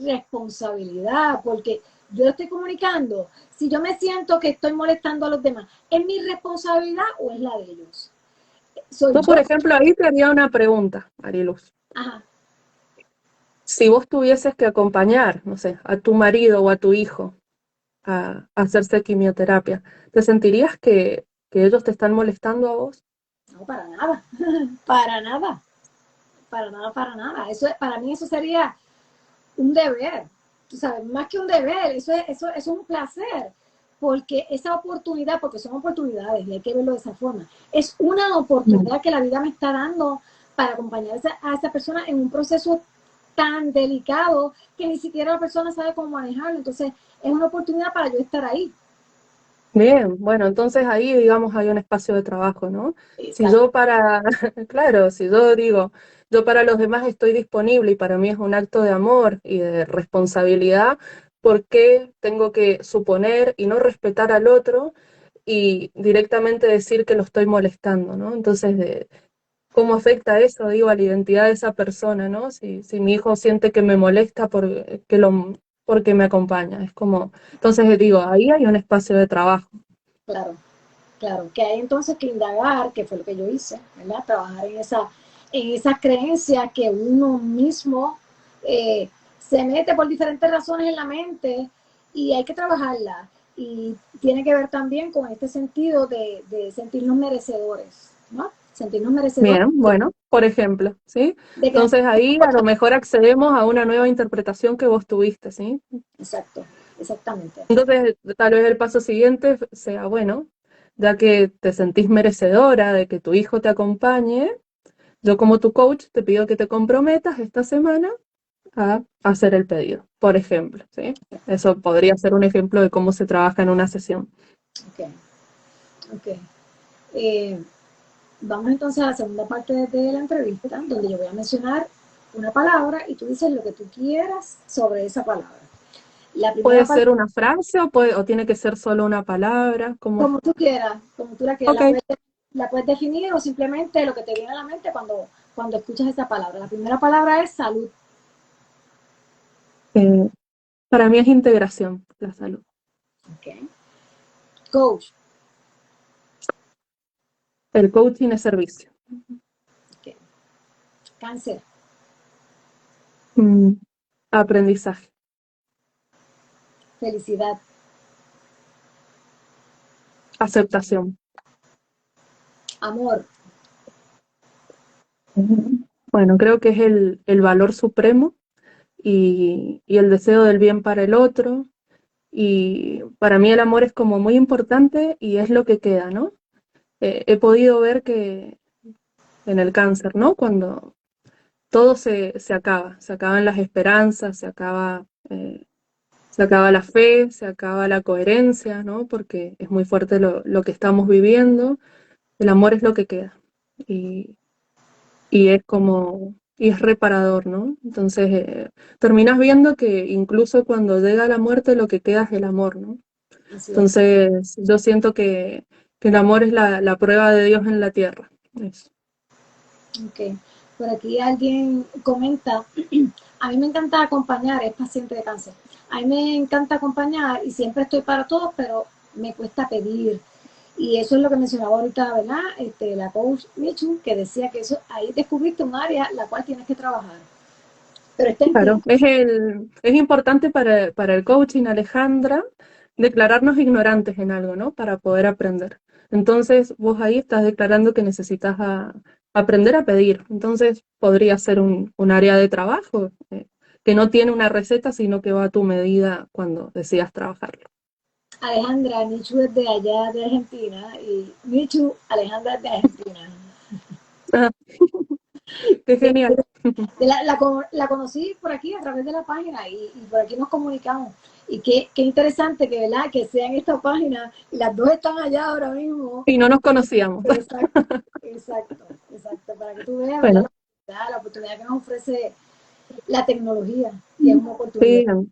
responsabilidad, porque yo estoy comunicando. Si yo me siento que estoy molestando a los demás, ¿es mi responsabilidad o es la de ellos? Soy Yo, yo. por ejemplo, ahí te haría una pregunta, Mariluz. Ajá. Si vos tuvieses que acompañar, no sé, a tu marido o a tu hijo a hacerse quimioterapia, ¿te sentirías que ellos te están molestando a vos? No, para nada, para nada, para nada, para nada. Eso, para mí eso sería un deber, tú sabes, más que un deber, eso es un placer, porque esa oportunidad, porque son oportunidades y hay que verlo de esa forma, es una oportunidad que la vida me está dando para acompañar a esa persona en un proceso tan delicado que ni siquiera la persona sabe cómo manejarlo. Entonces, es una oportunidad para yo estar ahí. Bien, bueno, entonces ahí, digamos, hay un espacio de trabajo, ¿no? Si Exacto. yo para, claro, si yo digo, yo para los demás estoy disponible y para mí es un acto de amor y de responsabilidad, ¿por qué tengo que suponer y no respetar al otro y directamente decir que lo estoy molestando, ¿no? Entonces, ¿cómo afecta eso, digo, a la identidad de esa persona, ¿no? Si mi hijo siente que me molesta porque me acompaña, es como, entonces digo, ahí hay un espacio de trabajo. Claro, claro, que hay entonces que indagar, que fue lo que yo hice, ¿verdad? Trabajar en esa creencia que uno mismo se mete por diferentes razones en la mente y hay que trabajarla. Y tiene que ver también con este sentido de sentirnos merecedores, ¿no? Sentirnos merecedores Bien, bueno, por ejemplo, ¿sí? de que... Entonces ahí a lo mejor accedemos a una nueva interpretación que vos tuviste, ¿sí? Exacto, exactamente. Entonces, tal vez el paso siguiente sea, bueno, ya que te sentís merecedora de que tu hijo te acompañe, yo como tu coach te pido que te comprometas esta semana a hacer el pedido, por ejemplo, ¿sí? Eso podría ser un ejemplo de cómo se trabaja en una sesión. Ok, ok. Eh, Vamos entonces a la segunda parte de la entrevista, donde yo voy a mencionar una palabra y tú dices lo que tú quieras sobre esa palabra. La primera Puede palabra, ser una frase o tiene que ser solo una palabra, como, como tú quieras, como tú la quieras, ok, la puedes definir o simplemente lo que te viene a la mente cuando escuchas esa palabra. La primera palabra es salud. eh, para mí es integración, la salud. Okay. Coach. El coaching es servicio. Okay. Cáncer. Mm, aprendizaje. Felicidad. Aceptación. Amor. Bueno, creo que es el valor supremo y el deseo del bien para el otro. Y para mí el amor es como muy importante y es lo que queda, ¿no? He podido ver que en el cáncer, ¿no? Cuando todo se acaba, se acaban las esperanzas, se acaba la fe, se acaba la coherencia, ¿no? Porque es muy fuerte lo que estamos viviendo. El amor es lo que queda. Y, y es como, y es reparador, ¿no? Entonces, terminas viendo que incluso cuando llega la muerte lo que queda es el amor, ¿no? Así es. Entonces, yo siento que el amor es la prueba de Dios en la tierra. Eso. Okay. Por aquí alguien comenta, a mí me encanta acompañar, es paciente de cáncer, a mí me encanta acompañar y siempre estoy para todos, pero me cuesta pedir. Y eso es lo que mencionaba ahorita, ¿verdad? La coach Michu, que decía que eso, ahí descubriste un área la cual tienes que trabajar. Pero está en ti. Claro, es importante para el coaching, Alejandra, declararnos ignorantes en algo, ¿no? Para poder aprender. Entonces, vos ahí estás declarando que necesitas aprender a pedir. Entonces, podría ser un área de trabajo que no tiene una receta, sino que va a tu medida cuando decidas trabajarlo. Alejandra, Michu es de allá de Argentina y Michu, Alejandra es de Argentina. Ah, qué De- genial. la conocí por aquí a través de la página y por aquí nos comunicamos. Y qué interesante que, ¿verdad? Que sea en esta página y las dos están allá ahora mismo. Y no nos conocíamos. Exacto, exacto, exacto. Para que tú veas, ¿verdad? Bueno, La oportunidad que nos ofrece la tecnología y es una oportunidad. sí,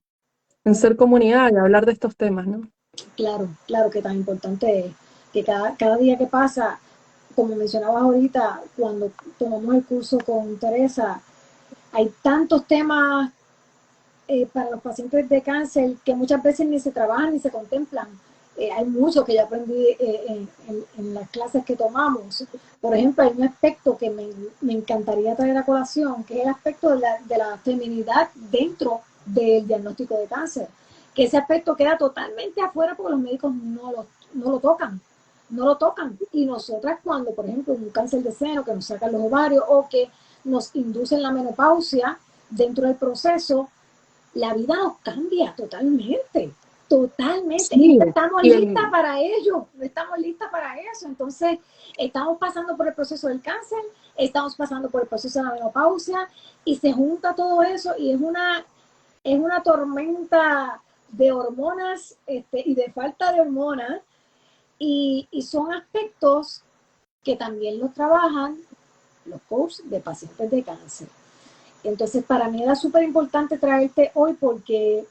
en ser comunidad y hablar de estos temas, ¿no? Claro, claro que tan importante es que cada día que pasa, como mencionabas ahorita, cuando tomamos el curso con Teresa, hay tantos temas para los pacientes de cáncer que muchas veces ni se trabajan ni se contemplan. Hay mucho que yo aprendí en las clases que tomamos. Por ejemplo, hay un aspecto que me encantaría traer a colación, que es el aspecto de la feminidad dentro del diagnóstico de cáncer. Que ese aspecto queda totalmente afuera porque los médicos no lo tocan. No lo tocan. Y nosotras cuando, por ejemplo, un cáncer de seno que nos sacan los ovarios o que nos inducen la menopausia dentro del proceso, la vida nos cambia totalmente, totalmente. Y Sí, no estamos y listas el, para ello, no estamos listas para eso. Entonces, estamos pasando por el proceso del cáncer, estamos pasando por el proceso de la menopausia y se junta todo eso y es una tormenta de hormonas y de falta de hormonas y son aspectos que también los trabajan los coaches de pacientes de cáncer. Entonces, para mí era súper importante traerte hoy porque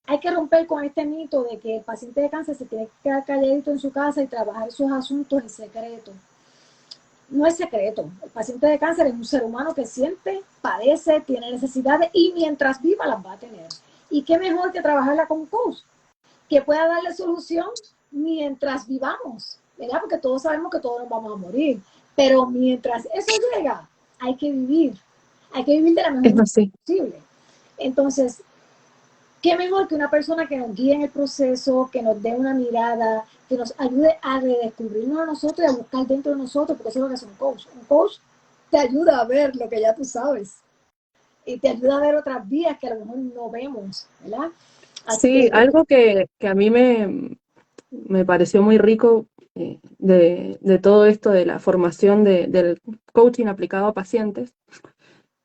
hay que romper con este mito de que el paciente de cáncer se tiene que quedar calladito en su casa y trabajar sus asuntos en secreto. No es secreto. El paciente de cáncer es un ser humano que siente, padece, tiene necesidades y mientras viva las va a tener. ¿Y qué mejor que trabajarla con un coach? Que pueda darle solución mientras vivamos, ¿verdad? Porque todos sabemos que todos nos vamos a morir. Pero mientras eso llega, hay que vivir. Hay que vivir de la mejor Es manera así. posible. Entonces, qué mejor que una persona que nos guíe en el proceso, que nos dé una mirada, que nos ayude a redescubrirnos a nosotros y a buscar dentro de nosotros, porque eso es lo que hace un coach. Un coach te ayuda a ver lo que ya tú sabes y te ayuda a ver otras vías que a lo mejor no vemos, ¿verdad? Así Sí, que, algo que a mí me pareció muy rico de todo esto de la formación del coaching aplicado a pacientes,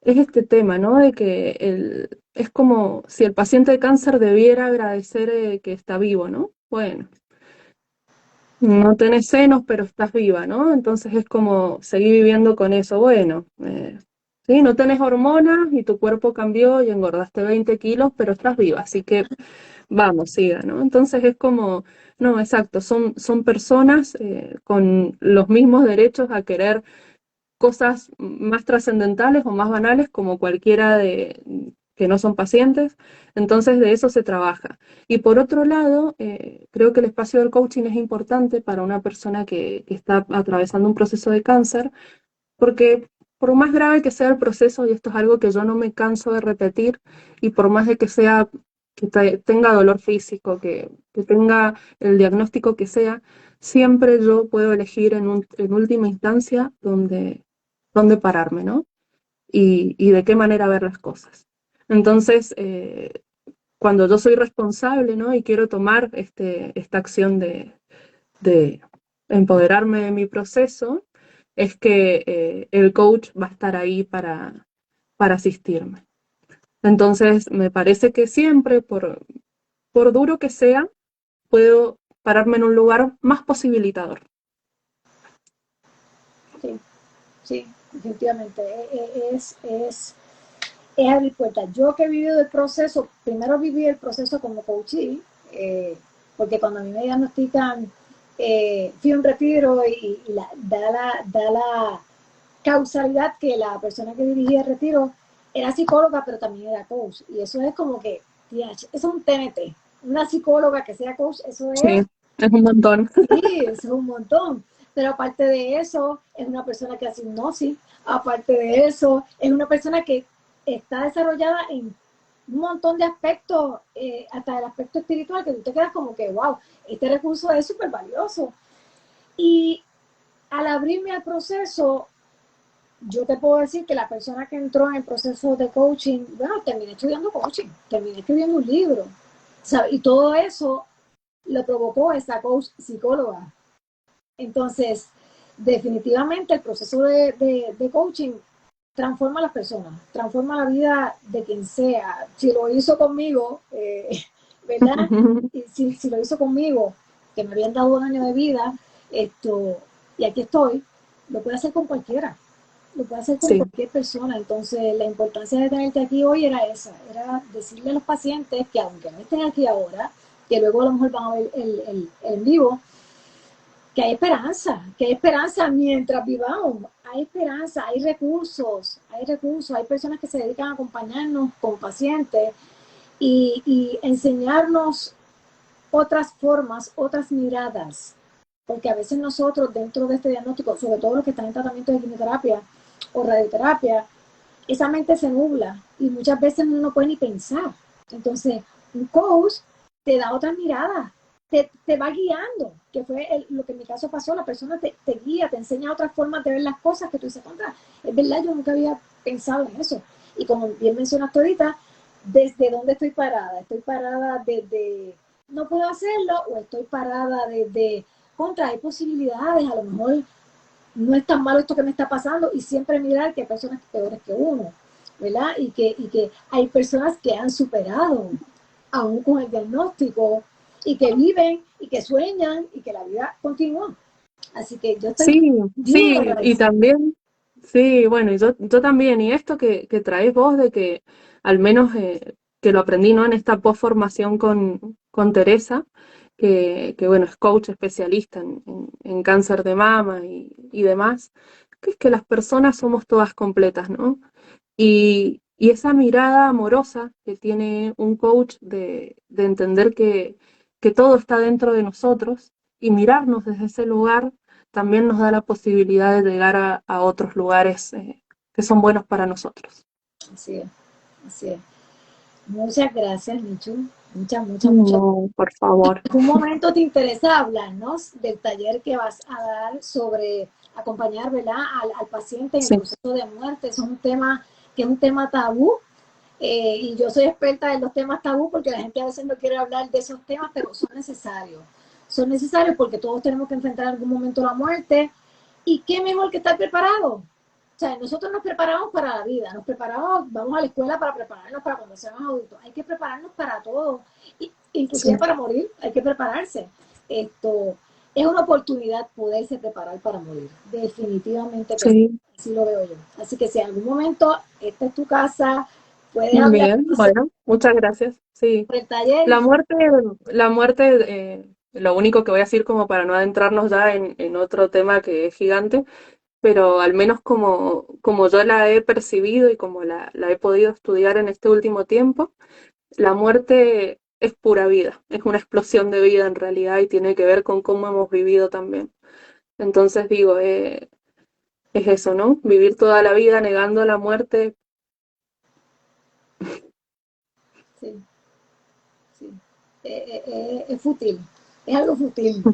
es este tema, ¿no? De que es como si el paciente de cáncer debiera agradecer que está vivo, ¿no? Bueno, no tenés senos, pero estás viva, ¿no? Entonces es como seguir viviendo con eso. Bueno, sí, no tenés hormonas y tu cuerpo cambió y engordaste 20 kilos, pero estás viva, así que vamos, siga, ¿no? Entonces es como, no, exacto, son personas con los mismos derechos a querer cosas más trascendentales o más banales como cualquiera de que no son pacientes, entonces de eso se trabaja. Y por otro lado, creo que el espacio del coaching es importante para una persona que está atravesando un proceso de cáncer, porque por más grave que sea el proceso, y esto es algo que yo no me canso de repetir, y por más de que sea, tenga dolor físico, que tenga el diagnóstico que sea, siempre yo puedo elegir en última instancia dónde pararme, ¿no? Y de qué manera ver las cosas. Entonces, cuando yo soy responsable, ¿no? Y quiero tomar esta acción de empoderarme de mi proceso, es que el coach va a estar ahí para asistirme. Entonces, me parece que siempre, por duro que sea, puedo pararme en un lugar más posibilitador. sí, sí, definitivamente. Es abrir puertas. Yo que he vivido el proceso, primero viví el proceso como coachee, porque cuando a mí me diagnostican, fui a un retiro y da la causalidad que la persona que dirigía el retiro era psicóloga, pero también era coach. Y eso es como que, tía, eso es un TNT. Una psicóloga que sea coach, eso Sí, es, es un montón. sí, eso es un montón. Pero aparte de eso, es una persona que hace hipnosis. Aparte de eso, es una persona que está desarrollada en un montón de aspectos, hasta el aspecto espiritual, que tú te quedas como que, wow, este recurso es súper valioso. Y al abrirme al proceso, yo te puedo decir que la persona que entró en el proceso de coaching, bueno, terminé estudiando coaching, terminé escribiendo un libro, ¿sabes? Y todo eso lo provocó esa coach psicóloga. Entonces, definitivamente el proceso de coaching transforma a las personas, transforma la vida de quien sea. Si lo hizo conmigo, ¿verdad? Y si lo hizo conmigo, que me habían dado un año de vida, esto, y aquí estoy, lo puede hacer con cualquiera, lo puede hacer con Sí, cualquier persona. Entonces, la importancia de tenerte aquí hoy era esa, era decirle a los pacientes que aunque no estén aquí ahora, que luego a lo mejor van a ver el en vivo, que hay esperanza mientras vivamos, hay recursos, hay personas que se dedican a acompañarnos con pacientes y enseñarnos otras formas, otras miradas, porque a veces nosotros dentro de este diagnóstico, sobre todo los que están en tratamiento de quimioterapia o radioterapia, esa mente se nubla y muchas veces uno no puede ni pensar. Entonces, un coach te da otra mirada, te va guiando, que fue lo que en mi caso pasó, la persona te guía, te enseña otras formas de ver las cosas que tú dices, contra, es verdad, yo nunca había pensado en eso. Y como bien mencionaste ahorita, ¿desde dónde estoy parada? Estoy parada desde, no puedo hacerlo, o estoy parada desde, contra, hay posibilidades, a lo mejor no es tan malo esto que me está pasando y siempre mirar que hay personas peores que uno, ¿verdad? Y que hay personas que han superado aún con el diagnóstico y que viven y que sueñan y que la vida continúa. Así que yo estoy sí, bien sí, y agradecida. también, sí, bueno, y yo también, y esto que traes vos de que al menos que lo aprendí, ¿no? En esta postformación con Teresa, bueno, es coach especialista en cáncer de mama y demás, que es que las personas somos todas completas, ¿no? Y esa mirada amorosa que tiene un coach de entender que todo está dentro de nosotros y mirarnos desde ese lugar también nos da la posibilidad de llegar a otros lugares que son buenos para nosotros. Así es, así es. Muchas gracias, Michu. Muchas. No, por favor. En un momento te interesa hablarnos del taller que vas a dar sobre acompañar, ¿verdad?, al paciente en el Sí, proceso de muerte. Eso es un tema que es un tema tabú. Y yo soy experta en los temas tabú porque la gente a veces no quiere hablar de esos temas, pero son necesarios. Son necesarios porque todos tenemos que enfrentar en algún momento la muerte. ¿Y qué mejor que estar preparado? O sea, nosotros nos preparamos para la vida, nos preparamos, vamos a la escuela para prepararnos para cuando seamos adultos. Hay que prepararnos para todo, inclusive sí, para morir, hay que prepararse. Esto es una oportunidad poderse preparar para morir, definitivamente que sí, sí. así lo veo yo. Así que si en algún momento esta es tu casa, puedes hablar Bien, bueno, muchas gracias. Sí, sobre el taller. la muerte, la muerte, lo único que voy a decir como para no adentrarnos ya en otro tema que es gigante, pero al menos como yo la he percibido y como la he podido estudiar en este último tiempo, la muerte es pura vida, es una explosión de vida en realidad y tiene que ver con cómo hemos vivido también. Entonces digo, es eso, ¿no? Vivir toda la vida negando la muerte. Sí, sí. Es fútil, es algo fútil.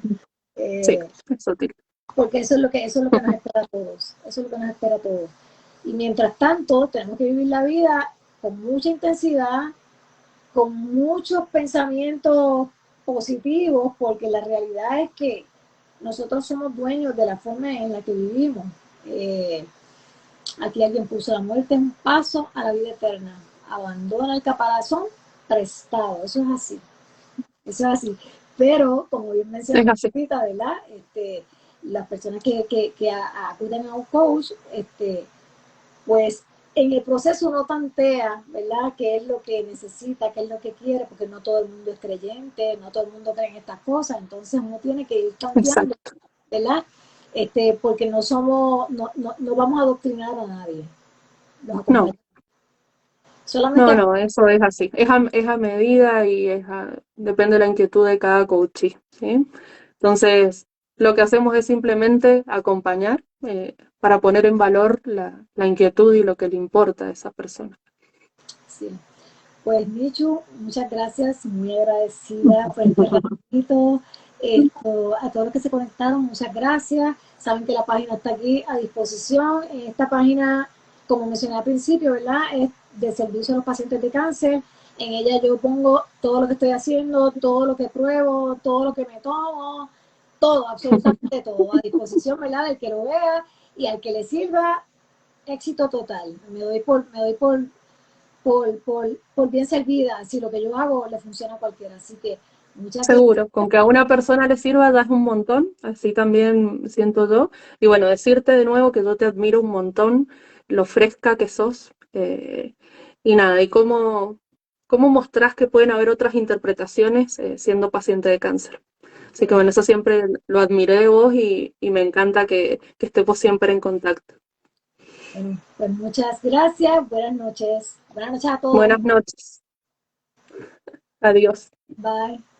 Sí, Eh, es útil. Porque eso es lo que nos espera a todos, eso es lo que nos espera a todos. Y mientras tanto, tenemos que vivir la vida con mucha intensidad, con muchos pensamientos positivos, porque la realidad es que nosotros somos dueños de la forma en la que vivimos. Eh, Aquí alguien puso: la muerte es un paso a la vida eterna. Abandona el caparazón prestado. Eso es así. Eso es así. Pero, como bien Es mencionó así. ahorita, ¿verdad? Las personas que acuden a un coach, pues en el proceso uno tantea, ¿verdad?, qué es lo que necesita, qué es lo que quiere, porque no todo el mundo es creyente, no todo el mundo cree en estas cosas, entonces uno tiene que ir tanteando, Exacto. ¿verdad? Porque no vamos a adoctrinar a nadie, nos No, acompañamos. Solamente no, eso es así. Es a medida y depende de la inquietud de cada coachee, ¿sí? Entonces, lo que hacemos es simplemente acompañar para poner en valor la inquietud y lo que le importa a esa persona. sí. Pues Michu, muchas gracias, muy agradecida por este ratito. A todos los que se conectaron, muchas gracias. Saben que la página está aquí a disposición. Esta página, como mencioné al principio, ¿verdad?, es de servicio a los pacientes de cáncer. En ella yo pongo todo lo que estoy haciendo, todo lo que pruebo, todo lo que me tomo, todo, absolutamente todo, a disposición, ¿verdad?, del que lo vea y al que le sirva, éxito total. Me doy por bien servida, si lo que yo hago le funciona a cualquiera. Así que muchas gracias. Seguro, con que a una persona le sirva, das un montón, así también siento yo. Y bueno, decirte de nuevo que yo te admiro un montón, lo fresca que sos, y nada, y cómo mostrás que pueden haber otras interpretaciones siendo paciente de cáncer. Así que bueno, eso siempre lo admiré de vos y me encanta que estemos siempre en contacto. Bueno, pues muchas gracias. Buenas noches. Buenas noches a todos. Buenas noches. Adiós. Bye.